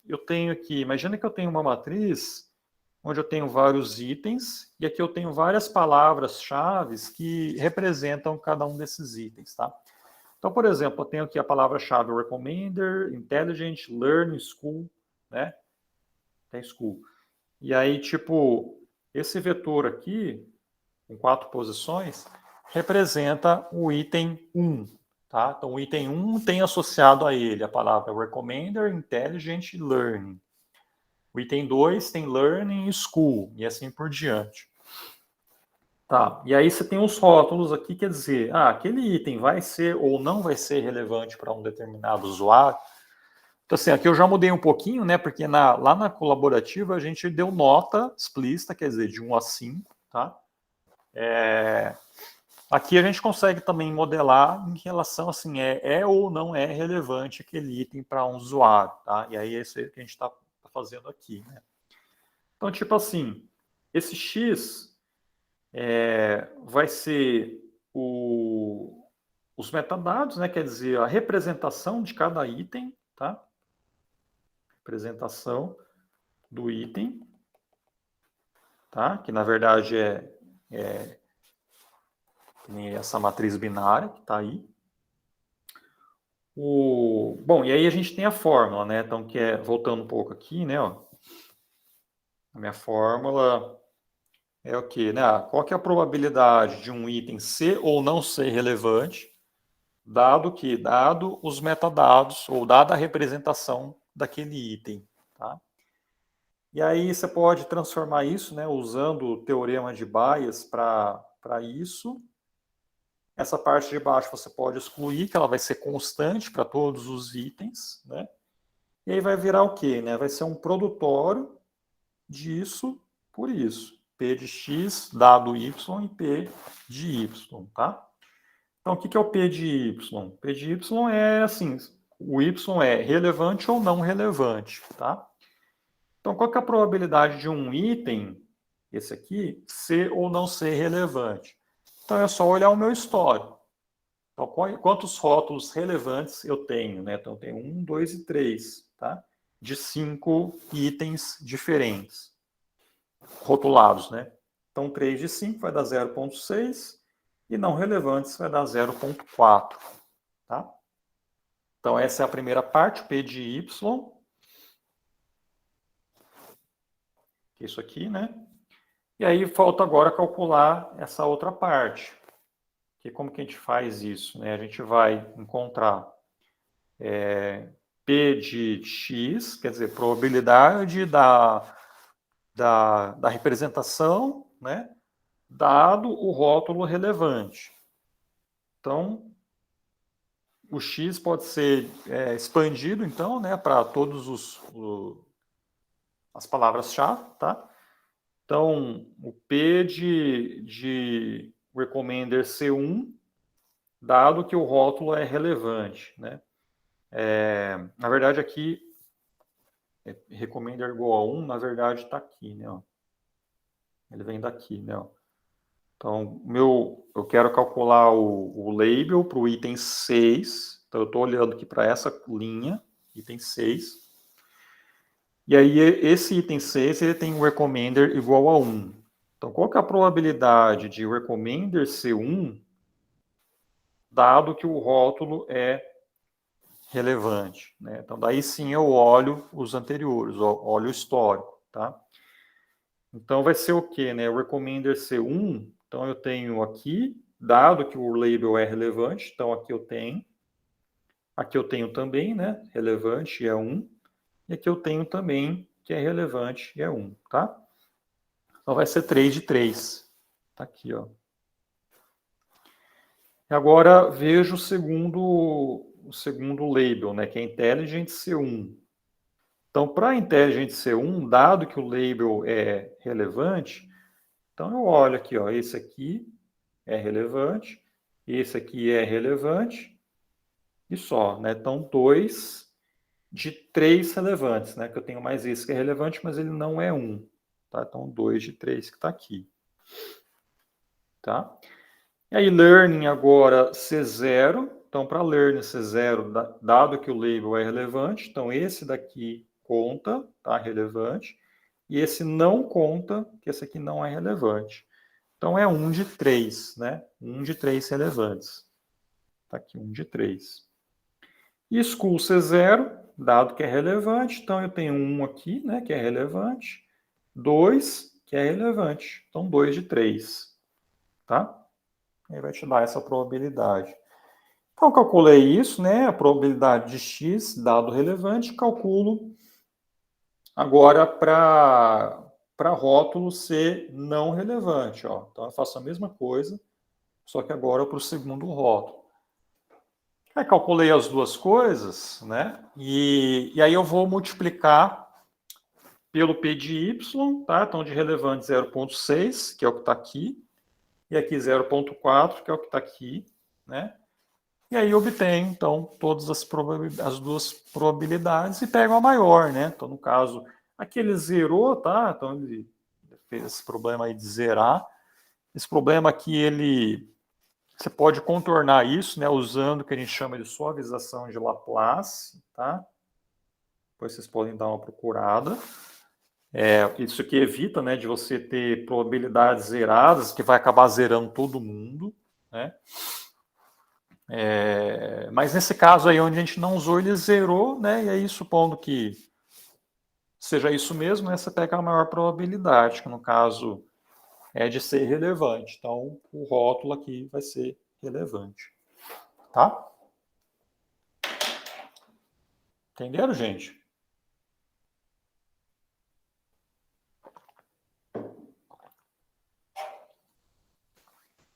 eu tenho aqui, imagina que eu tenho uma matriz onde eu tenho vários itens e aqui eu tenho várias palavras-chave que representam cada um desses itens, tá? Então, por exemplo, eu tenho aqui a palavra-chave recommender, intelligent, learn, school, né? Tem school. E aí, tipo, esse vetor aqui, com 4 posições, representa o item 1, tá? Então, o item 1 tem associado a ele a palavra recommender, intelligent e learning. O item 2 tem learning e school, e assim por diante. Tá, e aí você tem os rótulos aqui, quer dizer, aquele item vai ser ou não vai ser relevante para um determinado usuário. Então, assim, aqui eu já mudei um pouquinho, né, porque lá na colaborativa a gente deu nota explícita, quer dizer, de 1 a 5, tá? Aqui a gente consegue também modelar em relação, assim, é ou não é relevante aquele item para um usuário, tá? E aí é isso que a gente está fazendo aqui, né? Então, tipo assim, esse X vai ser os metadados, né? Quer dizer, a representação de cada item, tá? Representação do item, tá? Que na verdade é essa matriz binária que está aí. Bom, e aí a gente tem a fórmula, né? Então, voltando um pouco aqui, né? Ó, a minha fórmula é o quê? Né? Qual que é a probabilidade de um item ser ou não ser relevante, dado os metadados, ou dada a representação daquele item, tá? E aí você pode transformar isso, né, usando o teorema de Bayes para isso. Essa parte de baixo você pode excluir, que ela vai ser constante para todos os itens, né? E aí vai virar o quê? Né? Vai ser um produtório disso por isso. P de x dado y e P de y, tá? Então, o que é o P de y? P de y é assim, o y é relevante ou não relevante, tá? Então, qual que é a probabilidade de um item, esse aqui, ser ou não ser relevante? Então, é só olhar o meu histórico. Então, quantos rótulos relevantes eu tenho, né? Então, eu tenho 1, 2 e 3, tá? De 5 itens diferentes, rotulados, né? Então, 3 de 5 vai dar 0,6 e não relevantes vai dar 0,4, tá? Então, essa é a primeira parte, P de Y. Isso aqui, né? E aí, falta agora calcular essa outra parte. Que como que a gente faz isso, né? A gente vai encontrar P de x, quer dizer, probabilidade da representação, né, dado o rótulo relevante. Então, o X pode ser expandido, então, né, para todos as palavras-chave, tá? Então, o P de recommender C1, dado que o rótulo é relevante, né? Na verdade, aqui, recommender igual a 1, na verdade, está aqui, né? Ó. Ele vem daqui, né? Ó. Então, eu quero calcular o label para o item 6. Então, eu estou olhando aqui para essa linha, item 6. E aí, esse item 6, ele tem um recommender igual a 1. Então, qual que é a probabilidade de recommender ser 1, dado que o rótulo é relevante, né? Então, daí sim eu olho os anteriores, olho o histórico, tá? Então, vai ser o quê, né? O recommender C1, então eu tenho aqui, dado que o label é relevante, então aqui eu tenho também, né? Relevante é 1, e aqui eu tenho também que é relevante e é 1, tá? Então vai ser 3 de 3. Tá aqui, ó. E agora vejo o segundo label, né? Que é Intelligent C1. Então, para Intelligent C1, dado que o label é relevante, então eu olho aqui, ó, esse aqui é relevante, esse aqui é relevante, e só, né? Então, 2 de 3 relevantes, né? Que eu tenho mais esse que é relevante, mas ele não é 1. Tá? Então, 2 de 3 que está aqui. Tá? E aí, learning agora C0. Então, para learning C0, dado que o label é relevante, então esse daqui conta, tá? Relevante. E esse não conta, que esse aqui não é relevante. Então, é 1 de 3, né? 1 de 3 relevantes. Tá aqui, 1 de 3. E school C0, dado que é relevante, então eu tenho 1 aqui, né? Que é relevante. 2, que é relevante. Então, 2 de 3. Tá? Aí vai te dar essa probabilidade. Então, eu calculei isso, né? A probabilidade de x, dado relevante, calculo agora para rótulo ser não relevante. Ó. Então, eu faço a mesma coisa, só que agora para o segundo rótulo. Aí calculei as duas coisas, né? E aí eu vou multiplicar pelo P de Y, tá? Então, de relevante 0,6, que é o que está aqui, e aqui 0,4, que é o que está aqui, né? E aí obtenho, então, todas as duas probabilidades e pego a maior, né? Então, no caso, aqui ele zerou, tá? Então, ele fez esse problema aí de zerar. Esse problema aqui, você pode contornar isso, né? Usando o que a gente chama de suavização de Laplace, tá? Depois vocês podem dar uma procurada. Isso aqui evita, né, de você ter probabilidades zeradas, que vai acabar zerando todo mundo, né? Mas nesse caso aí, onde a gente não usou, ele zerou, né? E aí, supondo que seja isso mesmo, né, você pega a maior probabilidade, que no caso é de ser relevante. Então, o rótulo aqui vai ser relevante. Tá? Entenderam, gente?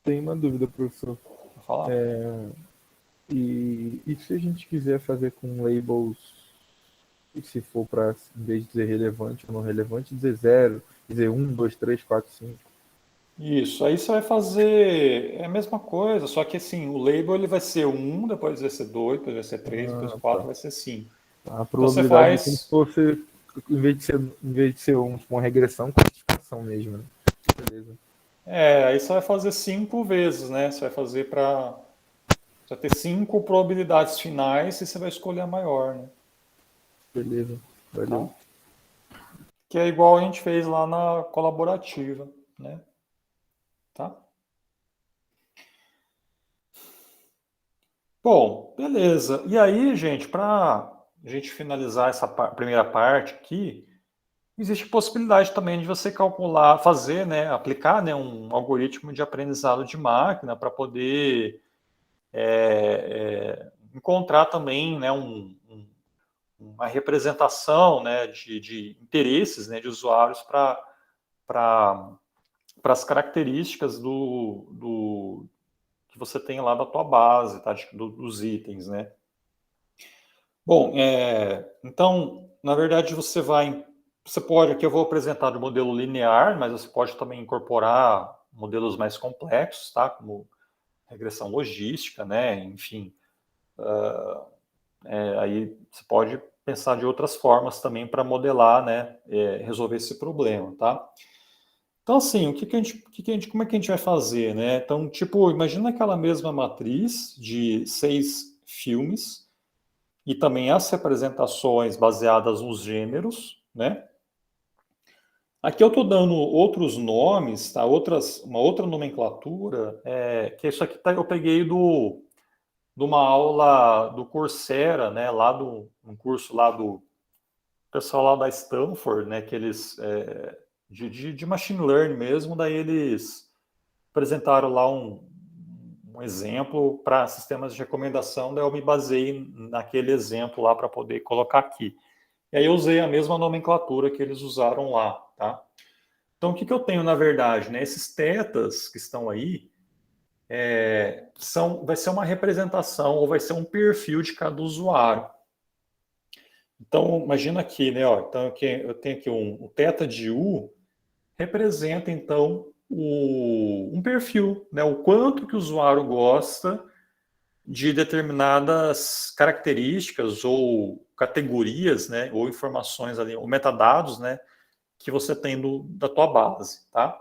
Tem uma dúvida, professor. Vou falar. E se a gente quiser fazer com labels, e se for para, em vez de dizer relevante ou não relevante, dizer 0, dizer 1, 2, 3, 4, 5? Isso, aí você vai fazer a mesma coisa, só que assim, o label ele vai ser 1, depois vai ser 2, depois vai ser 3, depois 4, vai ser 5. A Então você probabilidade é como se faz... fosse, em vez de ser uma regressão, classificação mesmo, né? Beleza. aí você vai fazer 5 vezes, né? Você vai fazer para... Você vai ter 5 probabilidades finais e você vai escolher a maior, né? Beleza, valeu. Tá? Que é igual a gente fez lá na colaborativa, né? Tá? Bom, beleza. E aí, gente, para a gente finalizar essa primeira parte aqui, existe possibilidade também de você calcular, fazer, né, aplicar, né, um algoritmo de aprendizado de máquina para poder encontrar também, né, uma representação, né, de interesses, né, de usuários para as características que você tem lá da tua base, tá? Dos itens, né? Bom, então, na verdade, você pode, aqui eu vou apresentar o modelo linear, mas você pode também incorporar modelos mais complexos, tá? Como regressão logística, né? Enfim, aí você pode pensar de outras formas também para modelar, né? Resolver esse problema, tá? Então, assim, como é que a gente vai fazer, né? Então, tipo, imagina aquela mesma matriz de 6 filmes e também as representações baseadas nos gêneros, né? Aqui eu estou dando outros nomes, tá? Uma outra nomenclatura, que isso aqui eu peguei de uma aula do Coursera, né? Um curso lá do pessoal lá da Stanford, né? Que eles de machine learning mesmo, daí eles apresentaram lá um exemplo para sistemas de recomendação, daí eu me baseei naquele exemplo lá para poder colocar aqui. E aí eu usei a mesma nomenclatura que eles usaram lá, tá? Então, o que eu tenho, na verdade, né? Esses tetas que estão aí, vai ser uma representação ou vai ser um perfil de cada usuário. Então, imagina aqui, né? Ó, então, eu tenho aqui um teta de U, representa, então, um perfil, né? O quanto que o usuário gosta de determinadas características ou categorias, né? Ou informações ali, ou metadados, né? Que você tem da tua base, tá?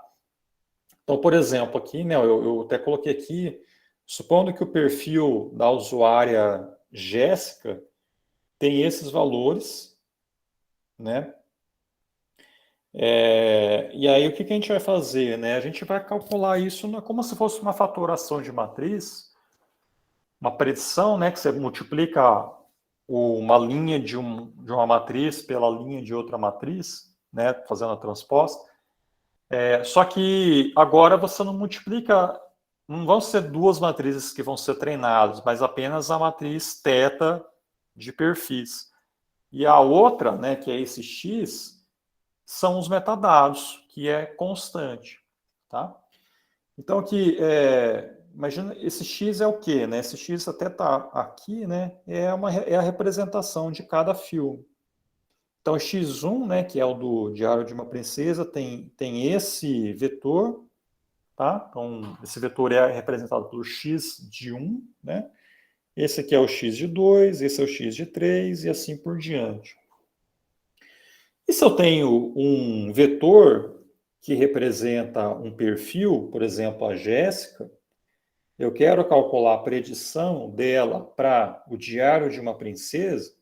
Então, por exemplo, aqui, né? Eu até coloquei aqui, supondo que o perfil da usuária Jéssica tem esses valores, né? E aí, o que a gente vai fazer, né? A gente vai calcular isso como se fosse uma fatoração de matriz, uma predição, né? Que você multiplica uma linha de uma matriz pela linha de outra matriz, né? Fazendo a transposta. Só que agora você não multiplica, não vão ser duas matrizes que vão ser treinadas, mas apenas a matriz θ de perfis. E a outra, né? Que é esse x, são os metadados, que é constante, tá? Então, aqui, imagina, esse x é o quê, né? Esse x até está aqui, né? É a representação de cada filme. Então, x1, né, que é o do Diário de uma Princesa, tem esse vetor, tá? Então, esse vetor é representado pelo x de 1, né? Esse aqui é o x de 2, esse é o x de 3 e assim por diante. E se eu tenho um vetor que representa um perfil, por exemplo, a Jéssica, eu quero calcular a predição dela para o Diário de uma Princesa.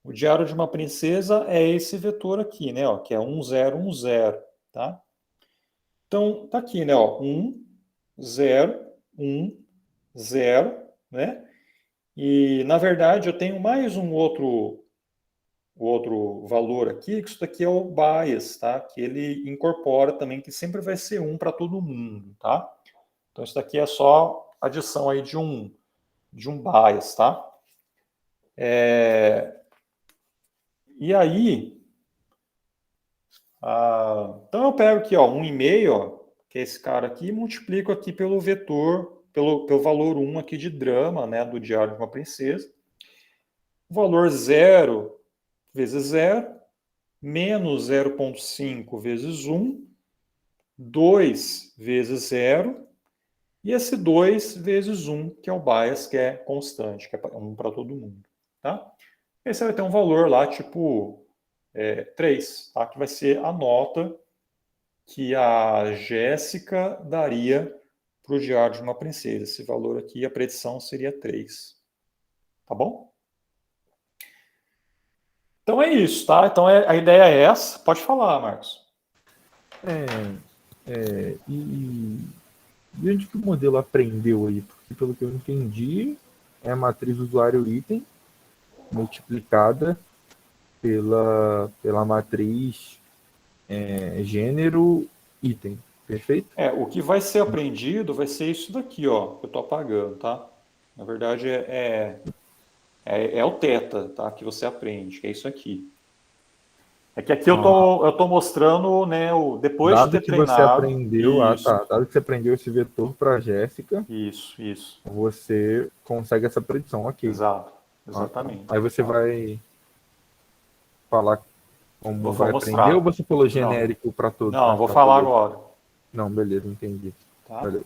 O Diário de uma Princesa é esse vetor aqui, né, ó, que é 1010, tá? Então, tá aqui, né, ó, 1, 0, 1, 0, né? E, na verdade, eu tenho mais um outro valor aqui, que isso daqui é o bias, tá? Que ele incorpora também, que sempre vai ser 1 para todo mundo, tá? Então, isso daqui é só adição aí de um bias, tá? E aí, então eu pego aqui, ó, 1,5, ó, que é esse cara aqui, e multiplico aqui pelo vetor, pelo valor 1 aqui de drama, né, do Diário de uma Princesa. O valor 0 vezes 0, menos 0,5 vezes 1, 2 vezes 0, e esse 2 vezes 1, que é o bias, que é constante, que é 1 para todo mundo. Tá? E aí você vai ter um valor lá, tipo 3, tá? Que vai ser a nota que a Jéssica daria para o Diário de uma Princesa. Esse valor aqui, a predição seria 3. Tá bom? Então é isso, tá? Então a ideia é essa. Pode falar, Marcos. E onde que o modelo aprendeu aí? Porque, pelo que eu entendi, é a matriz usuário-item multiplicada pela matriz gênero-item. Perfeito? O que vai ser aprendido vai ser isso daqui, ó, que eu estou apagando, tá? Na verdade, é o θ, tá? Que você aprende, que é isso aqui. É que aqui eu tô mostrando, né, depois Dado de ter que você treinado. aprendeu, Isso, dado que você aprendeu esse vetor para Jéssica, isso. você consegue essa predição, ok. Exato, Ah, tá. exatamente. Aí você vai falar como Vou vai aprender ou mostrar. você falou genérico para todos? Não, vou tá, falar beleza. agora. Não, beleza, entendi. Tá? Beleza.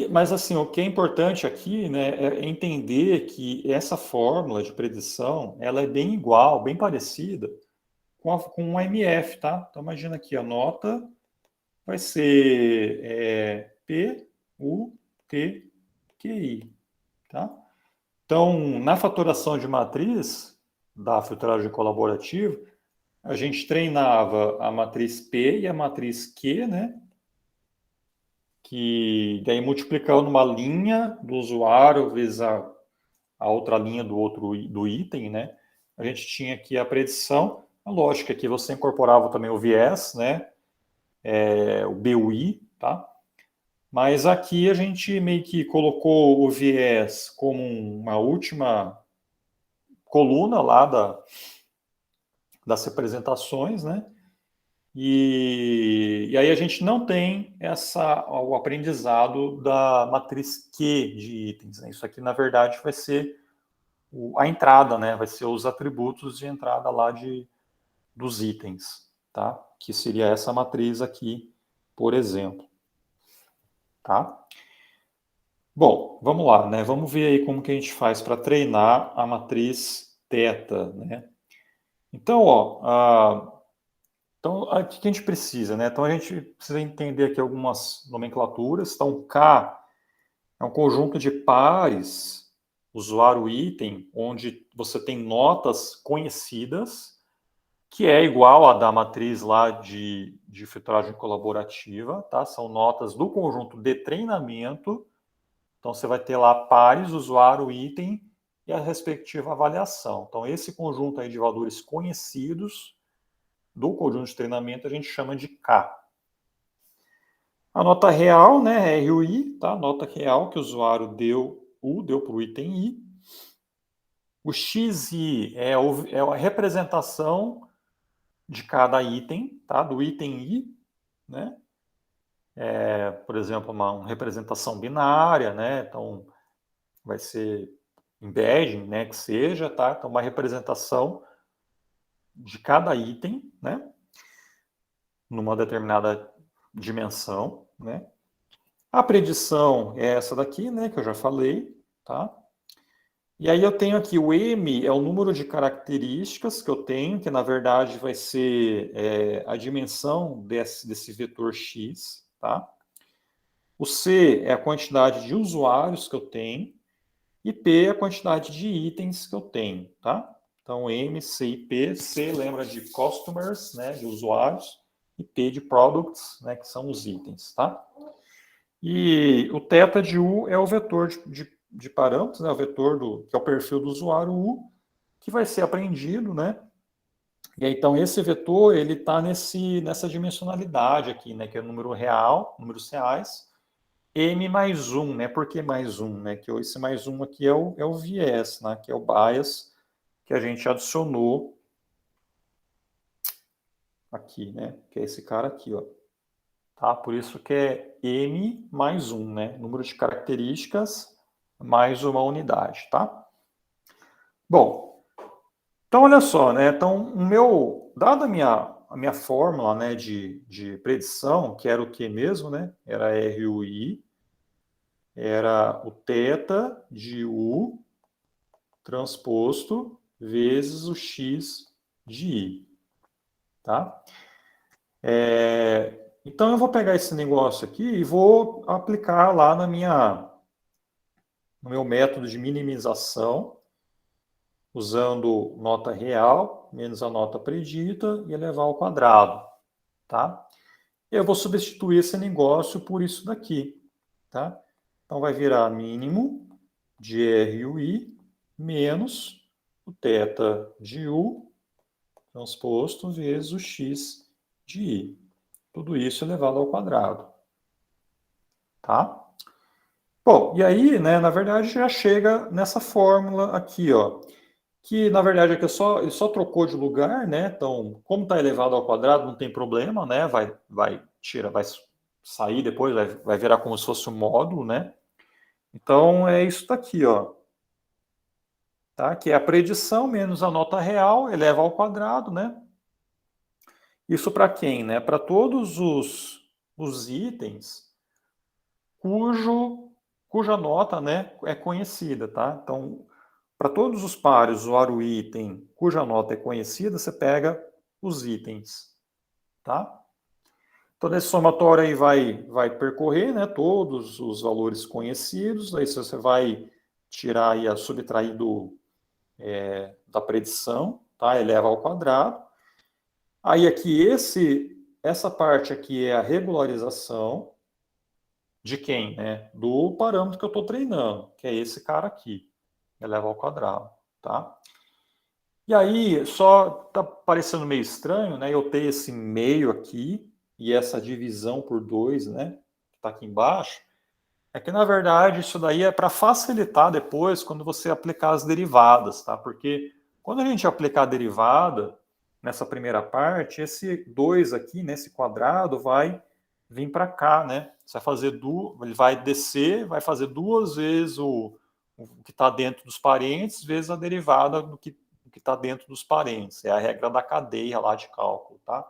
Mas assim, o que é importante aqui, né, é entender que essa fórmula de predição, ela é bem igual, bem parecida com a MF, tá? Então imagina aqui, a nota vai ser P, U, T, QI, tá? Então, na fatoração de matriz da filtragem colaborativa, a gente treinava a matriz P e a matriz Q, né? Que daí multiplicando uma linha do usuário vezes a outra linha do item, né? A gente tinha aqui a predição. A lógica é que você incorporava também o viés, né? O BUI, tá? Mas aqui a gente meio que colocou o viés como uma última coluna lá das representações, né? E aí a gente não tem o aprendizado da matriz Q de itens. Né? Isso aqui, na verdade, vai ser a entrada, né? Vai ser os atributos de entrada lá dos itens, tá? Que seria essa matriz aqui, por exemplo. Tá? Bom, vamos lá, né? Vamos ver aí como que a gente faz para treinar a matriz θ, né? Então, então, o que a gente precisa, né? Então, a gente precisa entender aqui algumas nomenclaturas. Então, K é um conjunto de pares, usuário-item, onde você tem notas conhecidas, que é igual à da matriz lá de filtragem colaborativa, tá? São notas do conjunto de treinamento. Então, você vai ter lá pares, usuário-item e a respectiva avaliação. Então, esse conjunto aí de valores conhecidos do conjunto de treinamento a gente chama de K. A nota real, né, RUI, tá? Nota real que o usuário deu para o item I. O XI é a representação de cada item, tá? Do item I, né? Por exemplo, uma representação binária, né? Então, vai ser embedding, né? Que seja, tá? Então, uma representação de cada item, né? Numa determinada dimensão, né? A predição é essa daqui, né, que eu já falei, tá? E aí eu tenho aqui o M é o número de características que eu tenho, que na verdade vai ser a dimensão desse vetor X, tá? O C é a quantidade de usuários que eu tenho e P é a quantidade de itens que eu tenho, tá? Então M, C e P, C lembra de customers, né, de usuários, e P de products, né, que são os itens, tá? E o θ de U é o vetor de parâmetros, né, o vetor que é o perfil do usuário U, que vai ser aprendido, né? E aí, então esse vetor ele está nessa dimensionalidade aqui, né, que é o número real, números reais, M mais 1, né? Por que mais 1, né? Que esse mais 1 aqui é o viés, né? Que é o bias que a gente adicionou aqui, né? Que é esse cara aqui, ó. Tá? Por isso que é M mais 1, né? Número de características mais uma unidade, tá? Bom, então olha só, né? Então, dada a minha fórmula, né, de predição, que era o que mesmo, né? Era RUI, era o θ de U transposto vezes o X de I, tá? Então, eu vou pegar esse negócio aqui e vou aplicar lá no meu método de minimização, usando nota real menos a nota predita e elevar ao quadrado, tá? Eu vou substituir esse negócio por isso daqui, tá? Então, vai virar mínimo de RUI menos o θ de U transposto vezes o X de I. Tudo isso elevado ao quadrado. Tá? Bom, e aí, né, na verdade, já chega nessa fórmula aqui, ó. que na verdade aqui ele só trocou de lugar, né? Então, como está elevado ao quadrado, não tem problema, né? Vai sair depois, vai virar como se fosse um módulo, né? Então, é isso daqui, ó. Tá? Que é a predição menos a nota real, eleva ao quadrado, né? Isso para quem, né? Para todos os itens cuja nota, né, é conhecida, tá? Então, para todos os pares usar o item cuja nota é conhecida, você pega os itens, tá? Então, nesse somatório aí vai percorrer, né, todos os valores conhecidos, aí você vai tirar aí subtrair da predição, tá? Eleva ao quadrado. Aí aqui, essa parte aqui é a regularização de quem? Né? Do parâmetro que eu estou treinando, que é esse cara aqui, eleva ao quadrado, tá? E aí, só está parecendo meio estranho, né? Eu ter esse meio aqui e essa divisão por 2, né? Que está aqui embaixo. É que, na verdade, isso daí é para facilitar depois quando você aplicar as derivadas, tá? Porque quando a gente aplicar a derivada, nessa primeira parte, esse 2 aqui, nesse quadrado, vai vir para cá, né? Você vai fazer ele vai descer, vai fazer 2 vezes o que está dentro dos parênteses, vezes a derivada do que está dentro dos parênteses. É a regra da cadeia lá de cálculo, tá?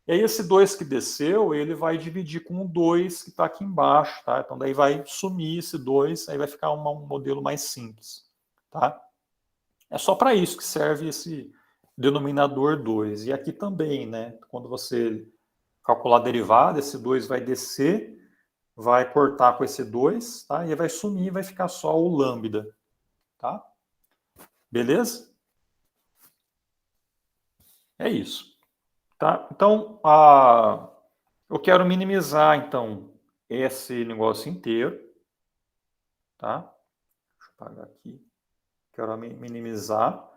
E aí esse 2 que desceu, ele vai dividir com o 2 que está aqui embaixo, tá? Então daí vai sumir esse 2, aí vai ficar um modelo mais simples, tá? É só para isso que serve esse denominador 2. E aqui também, né? Quando você calcular a derivada, esse 2 vai descer, vai cortar com esse 2, tá? E vai sumir, vai ficar só o lambda, tá? Beleza? É isso. Tá? Então, eu quero minimizar, então, esse negócio inteiro. Tá? Deixa eu apagar aqui. Quero minimizar.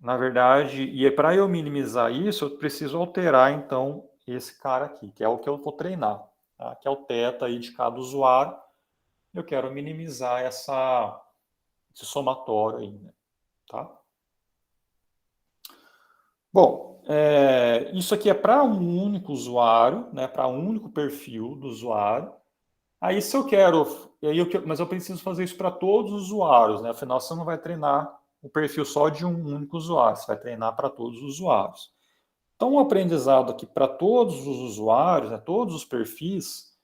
Na verdade, e para eu minimizar isso, eu preciso alterar, então, esse cara aqui, que é o que eu vou treinar. Tá? Que é o θ aí de cada usuário. Eu quero minimizar esse somatório aí. Né? Tá? Bom, isso aqui é para um único usuário, né, para um único perfil do usuário. Aí se eu quero, mas eu preciso fazer isso para todos os usuários, né? Afinal, você não vai treinar o perfil só de um único usuário, você vai treinar para todos os usuários. Então, o aprendizado aqui para todos os usuários, né, todos os perfis,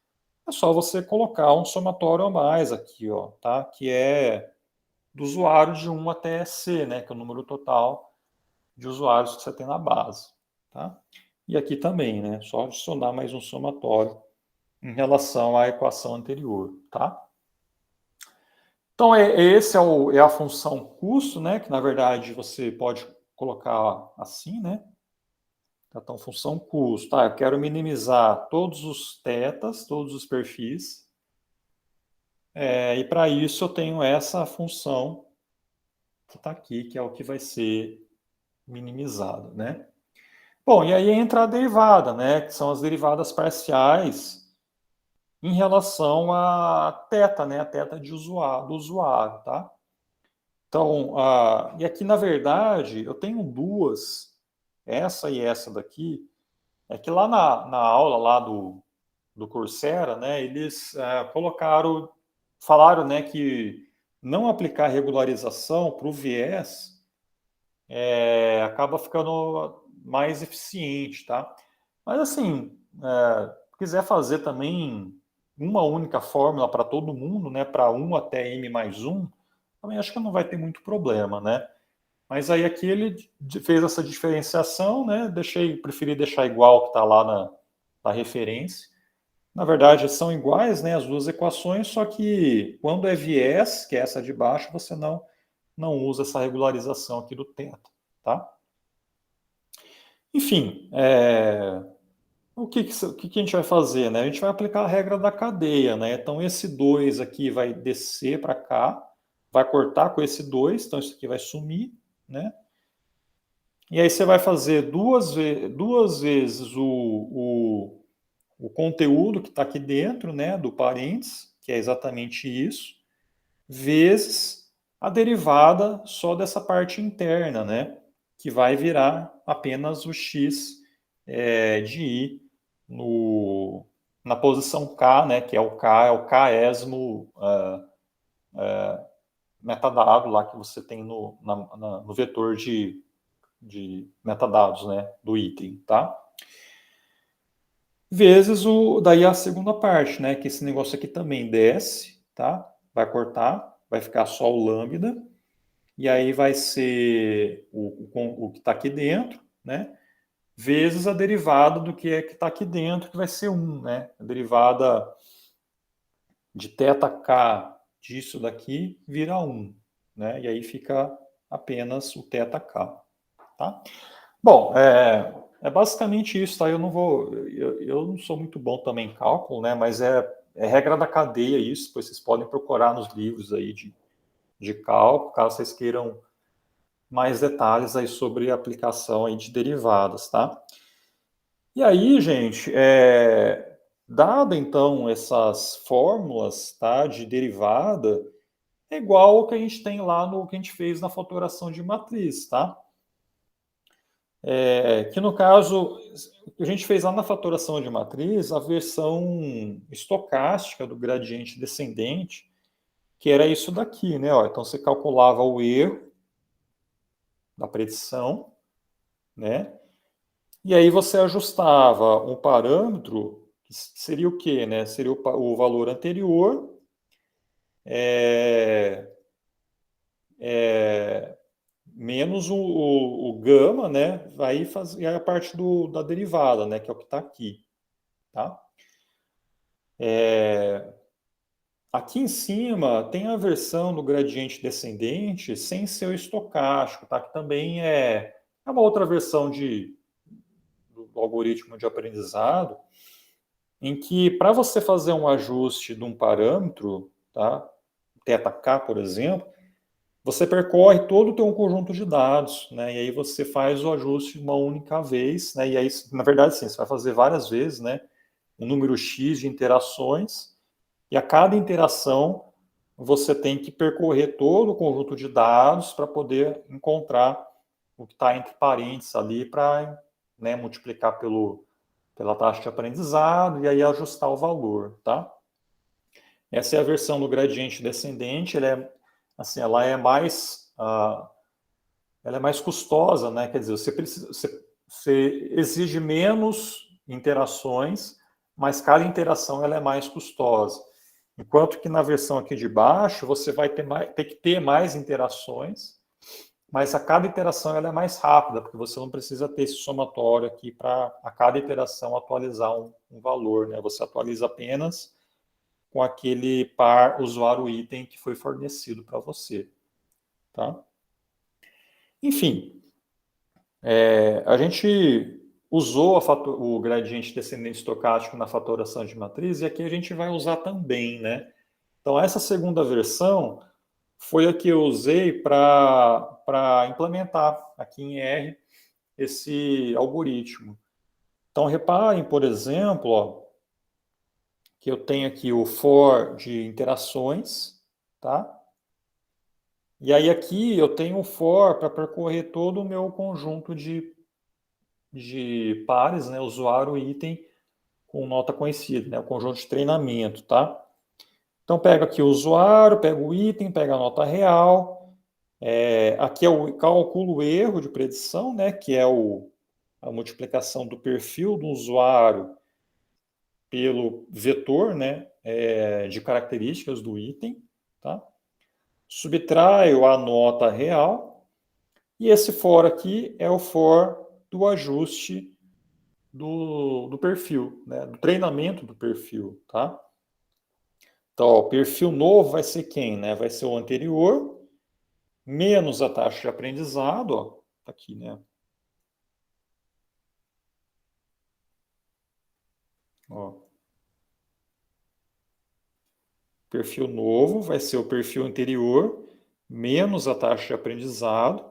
é só você colocar um somatório a mais aqui, ó, tá? Que é do usuário de 1 até C, né? Que é o número total de usuários que você tem na base, tá? E aqui também, né? Só adicionar mais um somatório em relação à equação anterior, tá? Então, esse é a função custo, né? Que, na verdade, você pode colocar assim, né? Então, função custo. Tá, eu quero minimizar todos os tetas, todos os perfis. E, para isso, eu tenho essa função que está aqui, que é o que vai ser minimizado, né? Bom, e aí entra a derivada, né? Que são as derivadas parciais em relação à θ, né? A θ do usuário, tá? Então, e aqui, na verdade, eu tenho duas, essa e essa daqui. É que lá na aula lá do Coursera, né? Eles falaram, né? Que não aplicar regularização para o viés acaba ficando mais eficiente, tá? Mas assim, se quiser fazer também uma única fórmula para todo mundo, né, para 1 até m mais 1, também acho que não vai ter muito problema, né? Mas aí aqui ele fez essa diferenciação, né? Preferi deixar igual que está lá na referência. Na verdade, são iguais, né, as duas equações, só que quando é viés, que é essa de baixo, você não usa essa regularização aqui do θ, tá? Enfim, o que a gente vai fazer, né? A gente vai aplicar a regra da cadeia, né? Então, esse 2 aqui vai descer para cá, vai cortar com esse 2, então isso aqui vai sumir, né? E aí você vai fazer duas vezes o conteúdo que está aqui dentro, né, do parênteses, que é exatamente isso, vezes a derivada só dessa parte interna, né? Que vai virar apenas o x de i na posição k, né? Que é o késimo metadado lá que você tem no vetor de metadados, né? Do item, tá? Vezes daí a segunda parte, né? Que esse negócio aqui também desce, tá? Vai cortar, vai ficar só o lambda, e aí vai ser o que está aqui dentro, né? Vezes a derivada do que está aqui dentro, que vai ser 1, né? A derivada de θk disso daqui vira 1, né? E aí fica apenas o θk, tá? Bom, é basicamente isso, tá? Eu não sou muito bom também em cálculo, né? Mas é regra da cadeia isso, pois vocês podem procurar nos livros aí de cálculo, caso vocês queiram mais detalhes aí sobre a aplicação aí de derivadas, tá? E aí, gente, dada então essas fórmulas, tá, de derivada, é igual ao que a gente tem lá no que a gente fez na fatoração de matriz, tá? Que no caso, a gente fez lá na fatoração de matriz a versão estocástica do gradiente descendente, que era isso daqui, né? Ó, então você calculava o erro da predição, né? E aí você ajustava um parâmetro, que seria o quê, né? Seria o valor anterior, menos o gama, né? Vai fazer a parte da derivada, né? Que é o que está aqui, tá? Aqui em cima tem a versão do gradiente descendente sem ser o estocástico, tá? Que também é uma outra versão do algoritmo de aprendizado, em que para você fazer um ajuste de um parâmetro, tá? θk, por exemplo, você percorre todo o teu conjunto de dados, né? E aí você faz o ajuste uma única vez, né? E aí, na verdade, sim, você vai fazer várias vezes, né? Um número X de interações, e a cada interação você tem que percorrer todo o conjunto de dados para poder encontrar o que está entre parênteses ali para, né, multiplicar pela taxa de aprendizado e aí ajustar o valor, tá? Essa é a versão do gradiente descendente, ela é mais custosa, né? Quer dizer, você exige menos interações, mas cada interação ela é mais custosa. Enquanto que na versão aqui de baixo, você vai ter que ter mais interações, mas a cada interação ela é mais rápida, porque você não precisa ter esse somatório aqui para a cada interação atualizar um valor, né? Você atualiza apenas com aquele par usuário-item que foi fornecido para você, tá? Enfim, a gente usou o gradiente descendente estocástico na fatoração de matriz e aqui a gente vai usar também, né? Então, essa segunda versão foi a que eu usei para implementar aqui em R esse algoritmo. Então, reparem, por exemplo, ó, que eu tenho aqui o for de interações, tá? E aí aqui eu tenho o for para percorrer todo o meu conjunto de pares, né? Usuário item com nota conhecida, né? O conjunto de treinamento, tá? Então, pego aqui o usuário, pego o item, pego a nota real. Aqui eu calculo o erro de predição, né? Que é a multiplicação do perfil do usuário pelo vetor, né? De características do item, tá? Subtraio a nota real. E esse for aqui é o for do ajuste do perfil, né? Do treinamento do perfil, tá? Então, ó, o perfil novo vai ser quem, né? Vai ser o anterior, menos a taxa de aprendizado, ó, tá aqui, né? Ó. Perfil novo vai ser o perfil anterior, menos a taxa de aprendizado,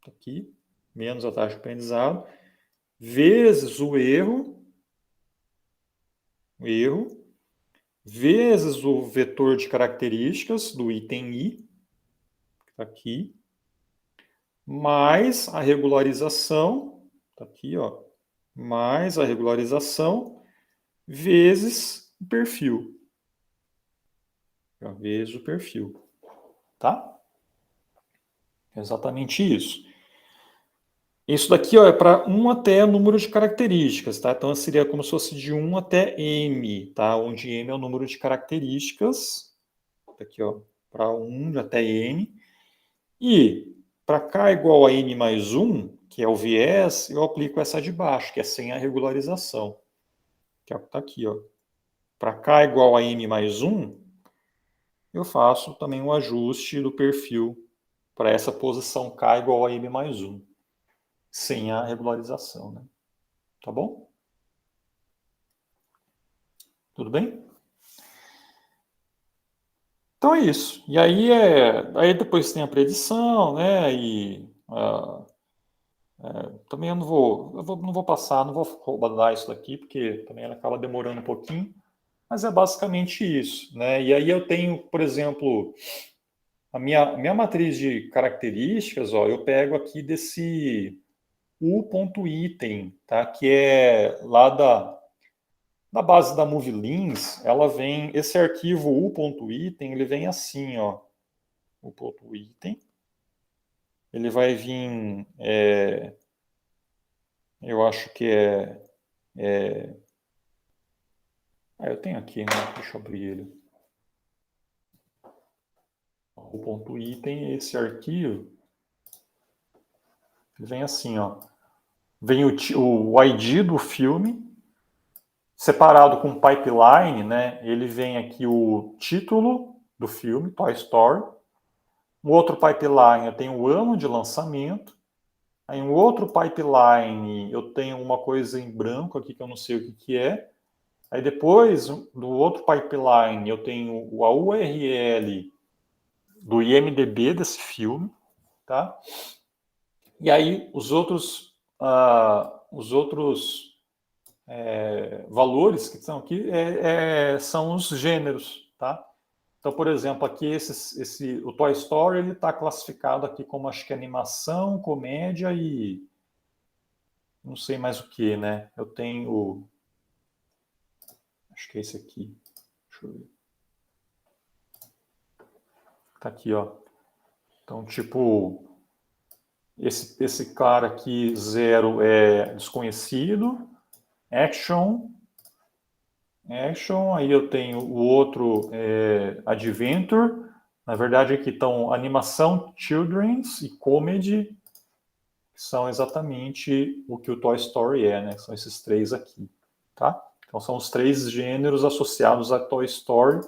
tá aqui, menos a taxa de aprendizado, vezes o erro, vezes o vetor de características do item i, tá aqui, mais a regularização, tá aqui, ó, mais a regularização vezes o perfil. Vezes o perfil, tá? É exatamente isso. Isso daqui, ó, é para 1 até número de características, tá? Então seria como se fosse de 1 até m, tá? Onde m é o número de características. Tá aqui, ó, para 1 até n. E para k igual a n mais 1, que é o viés, eu aplico essa de baixo, que é sem a regularização. Que é o que está aqui, ó. Para k igual a n mais 1, eu faço também um ajuste do perfil para essa posição k igual a n mais 1, sem a regularização, né? Tá bom? Tudo bem? Então é isso. E aí, aí depois tem a predição, né? E também eu não vou passar, não vou rodar isso daqui, porque também ela acaba demorando um pouquinho. Mas é basicamente isso, né? E aí eu tenho, por exemplo, a minha matriz de características, ó, eu pego aqui desse u.item, tá? Que é lá da base da Movilins, ela vem, esse arquivo u.item, ele vem assim, ó, u.item, ele vai vir, eu acho que eu tenho aqui, né? Deixa eu abrir ele. O ponto item, esse arquivo, ele vem assim, ó. Vem o ID do filme, separado com pipeline, né? Ele vem aqui o título do filme, Toy Story. Um outro pipeline eu tenho o ano de lançamento. Aí um outro pipeline eu tenho uma coisa em branco aqui que eu não sei o que é. Aí depois do outro pipeline eu tenho a URL do IMDb desse filme, tá? E aí os outros valores que estão aqui são os gêneros, tá? Então, por exemplo, aqui o Toy Story ele está classificado aqui como acho que animação, comédia e não sei mais o que, né? Eu tenho, acho que é esse aqui. Deixa eu ver. Tá aqui, ó. Então, tipo, esse cara aqui, 0 é desconhecido, action, aí eu tenho o outro adventure, na verdade aqui estão animação, children's e comedy, que são exatamente o que o Toy Story né? São esses três aqui, tá? Então são os 3 gêneros associados a Toy Story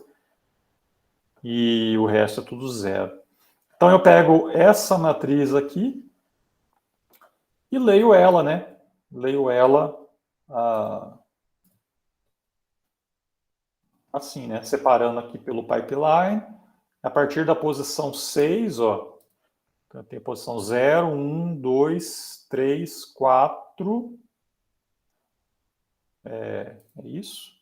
e o resto é tudo 0. Então eu pego essa matriz aqui e leio ela, né? Leio ela assim, né? Separando aqui pelo pipeline. A partir da posição 6, ó, tem a posição 0, 1, 2, 3, 4. É isso?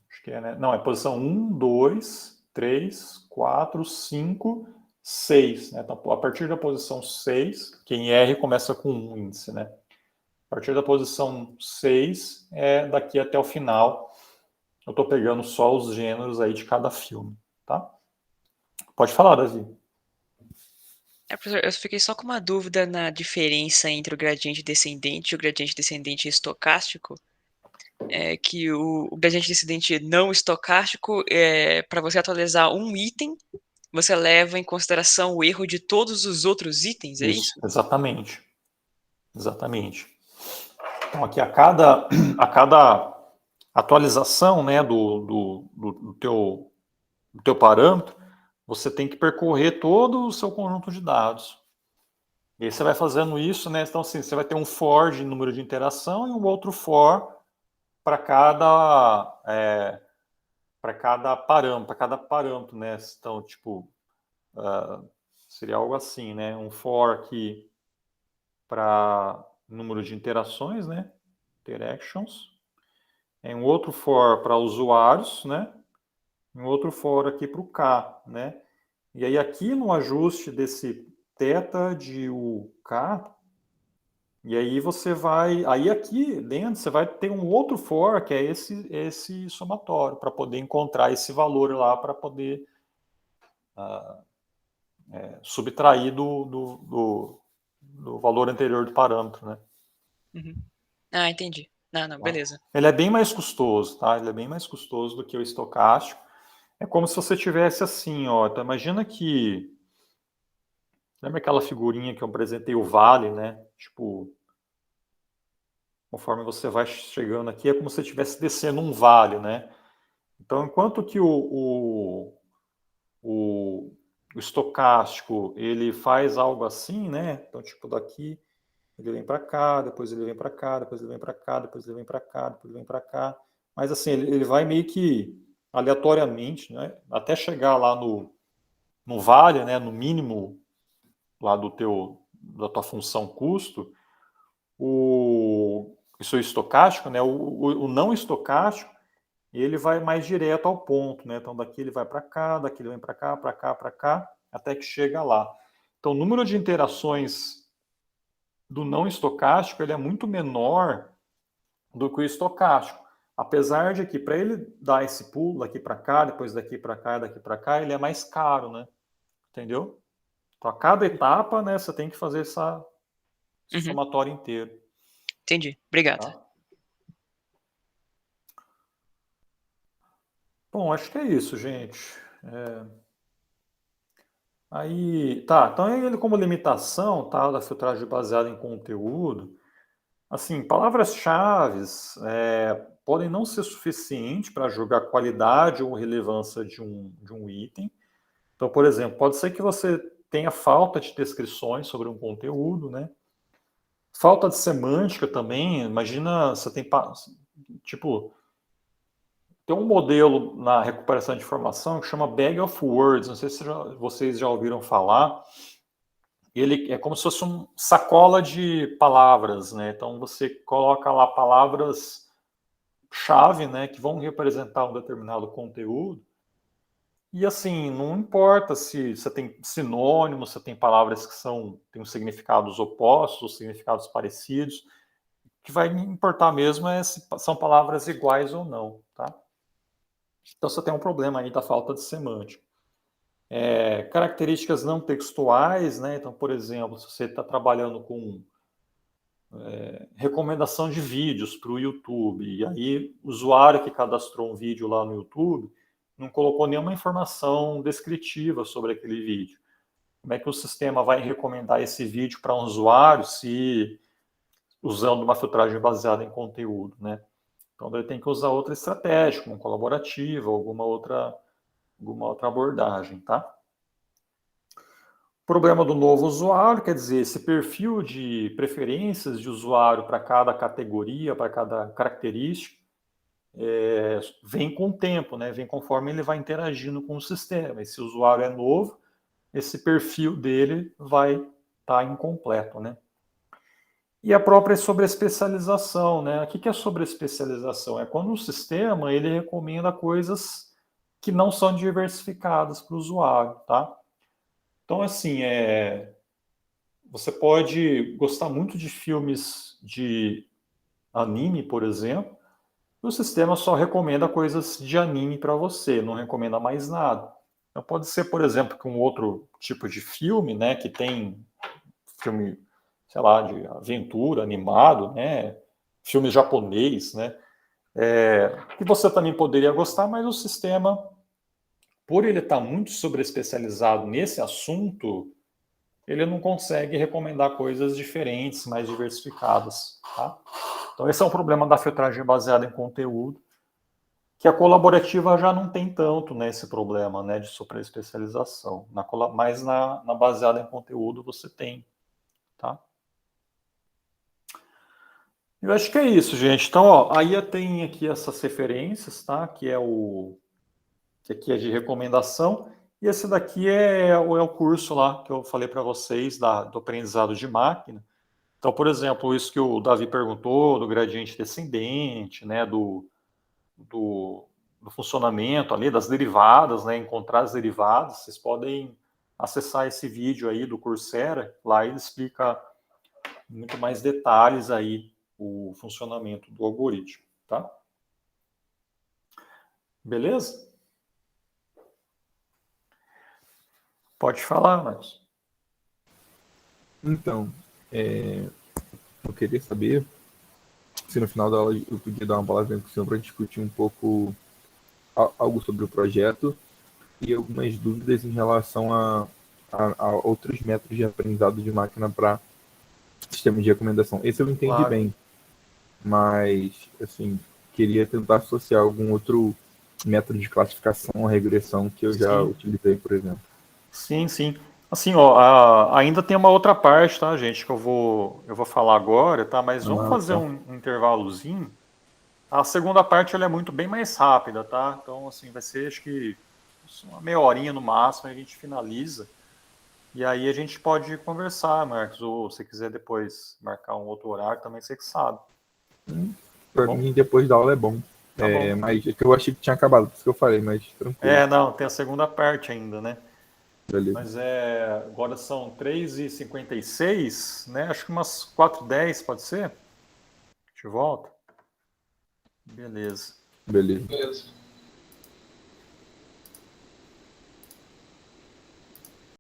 Acho que né? Não, é posição 1, 2, 3, 4, 5, 6. Né? Então, a partir da posição 6, que em R começa com 1 índice, né? A partir da posição 6, daqui até o final, eu estou pegando só os gêneros aí de cada filme, tá? Pode falar, Davi. Professor, eu fiquei só com uma dúvida na diferença entre o gradiente descendente e o gradiente descendente estocástico. Que o gradiente descendente não estocástico, para você atualizar um item, você leva em consideração o erro de todos os outros itens, é isso? Exatamente. Exatamente. Então, aqui a cada atualização, né, do teu parâmetro, você tem que percorrer todo o seu conjunto de dados. E aí você vai fazendo isso, né? Então, assim, você vai ter um for de número de interação e um outro for para cada parâmetro, né? Então, tipo, seria algo assim, né? Um for aqui para número de interações, né? Interactions. Tem um outro for para usuários, né? Um outro for aqui para o K, né? E aí aqui no ajuste desse θ de UK, e aí você vai, aí aqui dentro você vai ter um outro for, que é esse somatório, para poder encontrar esse valor lá, para poder subtrair do valor anterior do parâmetro, né? Uhum. Ah, entendi. Não, Tá? beleza. Ele é bem mais custoso, tá? Ele é bem mais custoso do que o estocástico. É como se você tivesse assim, ó. Então imagina que... Lembra aquela figurinha que eu apresentei, o vale, né? Tipo, conforme você vai chegando aqui, é como se você estivesse descendo um vale, né? Então, enquanto que o estocástico, ele faz algo assim, né? Então, tipo, daqui ele vem para cá, depois ele vem para cá, depois ele vem para cá, depois ele vem para cá, depois ele vem para cá. Mas assim, ele vai meio que aleatoriamente, né? Até chegar lá no vale, né? No mínimo lá da tua função custo, o seu estocástico, né? O não estocástico, ele vai mais direto ao ponto, né? Então daqui ele vai para cá, daqui ele vem para cá, para cá, para cá, até que chega lá. Então o número de interações do não estocástico ele é muito menor do que o estocástico. Apesar de que para ele dar esse pulo daqui para cá, depois daqui para cá, daqui para cá, ele é mais caro, né? Entendeu? Então a cada etapa, né, você tem que fazer esse somatório inteiro. Entendi. Obrigado. Tá? Bom, acho que é isso, gente. Aí, tá, então ele como limitação, tá, da filtragem baseada em conteúdo, assim, palavras-chave podem não ser suficientes para julgar a qualidade ou relevância de um item. Então, por exemplo, pode ser que você tenha falta de descrições sobre um conteúdo, né? Falta de semântica também, imagina, você tem, tipo, tem um modelo na recuperação de informação que chama Bag of Words, não sei se vocês já ouviram falar. Ele é como se fosse um sacola de palavras, né? Então você coloca lá palavras-chave, né, que vão representar um determinado conteúdo. E assim, não importa se você tem sinônimos, se tem palavras que têm significados opostos ou significados parecidos. O que vai importar mesmo é se são palavras iguais ou não, tá? Então você tem um problema aí da falta de semântica. Características não textuais, né? Então, por exemplo, se você está trabalhando com recomendação de vídeos para o YouTube, e aí o usuário que cadastrou um vídeo lá no YouTube não colocou nenhuma informação descritiva sobre aquele vídeo. Como é que o sistema vai recomendar esse vídeo para um usuário se usando uma filtragem baseada em conteúdo, né? Então ele tem que usar outra estratégia, como colaborativa, alguma outra abordagem, tá? Problema do novo usuário, quer dizer, esse perfil de preferências de usuário para cada categoria, para cada característica, vem com o tempo, né? Vem conforme ele vai interagindo com o sistema. Esse usuário é novo, esse perfil dele vai estar incompleto, né? E a própria sobreespecialização, né? O que é sobreespecialização? É quando o sistema ele recomenda coisas que não são diversificadas para o usuário, tá? Então, assim, você pode gostar muito de filmes de anime, por exemplo, e o sistema só recomenda coisas de anime para você, não recomenda mais nada. Então, pode ser, por exemplo, que um outro tipo de filme, né, que tem filme, sei lá, de aventura, animado, né, filme japonês, né, que você também poderia gostar, mas o sistema, por ele estar muito sobreespecializado nesse assunto, ele não consegue recomendar coisas diferentes, mais diversificadas. Tá? Então, esse é um problema da filtragem baseada em conteúdo, que a colaborativa já não tem tanto, né, esse problema, né, de superespecialização. Mas na baseada em conteúdo você tem. Tá? Eu acho que é isso, gente. Então, ó, aí tem aqui essas referências, tá? Que aqui é de recomendação. E esse daqui é o curso lá que eu falei para vocês do aprendizado de máquina. Então, por exemplo, isso que o Davi perguntou, do gradiente descendente, né, do funcionamento ali, das derivadas, né, encontrar as derivadas, vocês podem acessar esse vídeo aí do Coursera, lá ele explica muito mais detalhes aí o funcionamento do algoritmo, tá? Beleza? Pode falar, Marcos. Então, eu queria saber se no final da aula eu podia dar uma palavra com o senhor para discutir um pouco algo sobre o projeto e algumas dúvidas em relação a outros métodos de aprendizado de máquina para sistemas de recomendação. Esse eu entendi Claro. bem, mas, assim, queria tentar associar algum outro método de classificação ou regressão que eu já Sim. utilizei, por exemplo. Sim, sim. Assim, ó, ainda tem uma outra parte, tá, gente, que eu vou falar agora, tá? Mas vamos fazer tá. um intervalozinho. A segunda parte ela é muito bem mais rápida, tá? Então, assim, vai ser, acho que uma meia horinha no máximo, a gente finaliza. E aí a gente pode conversar, Marcos, ou se quiser depois marcar um outro horário, também você que sabe. Para bom? mim, depois da aula é bom. Tá bom. Mas é que eu achei que tinha acabado, por isso que eu falei, mas tranquilo. Não, tem a segunda parte ainda, né? Beleza. Mas agora são 3h56, né? Acho que umas 4h10 pode ser? A gente volta? Beleza. Beleza. Beleza.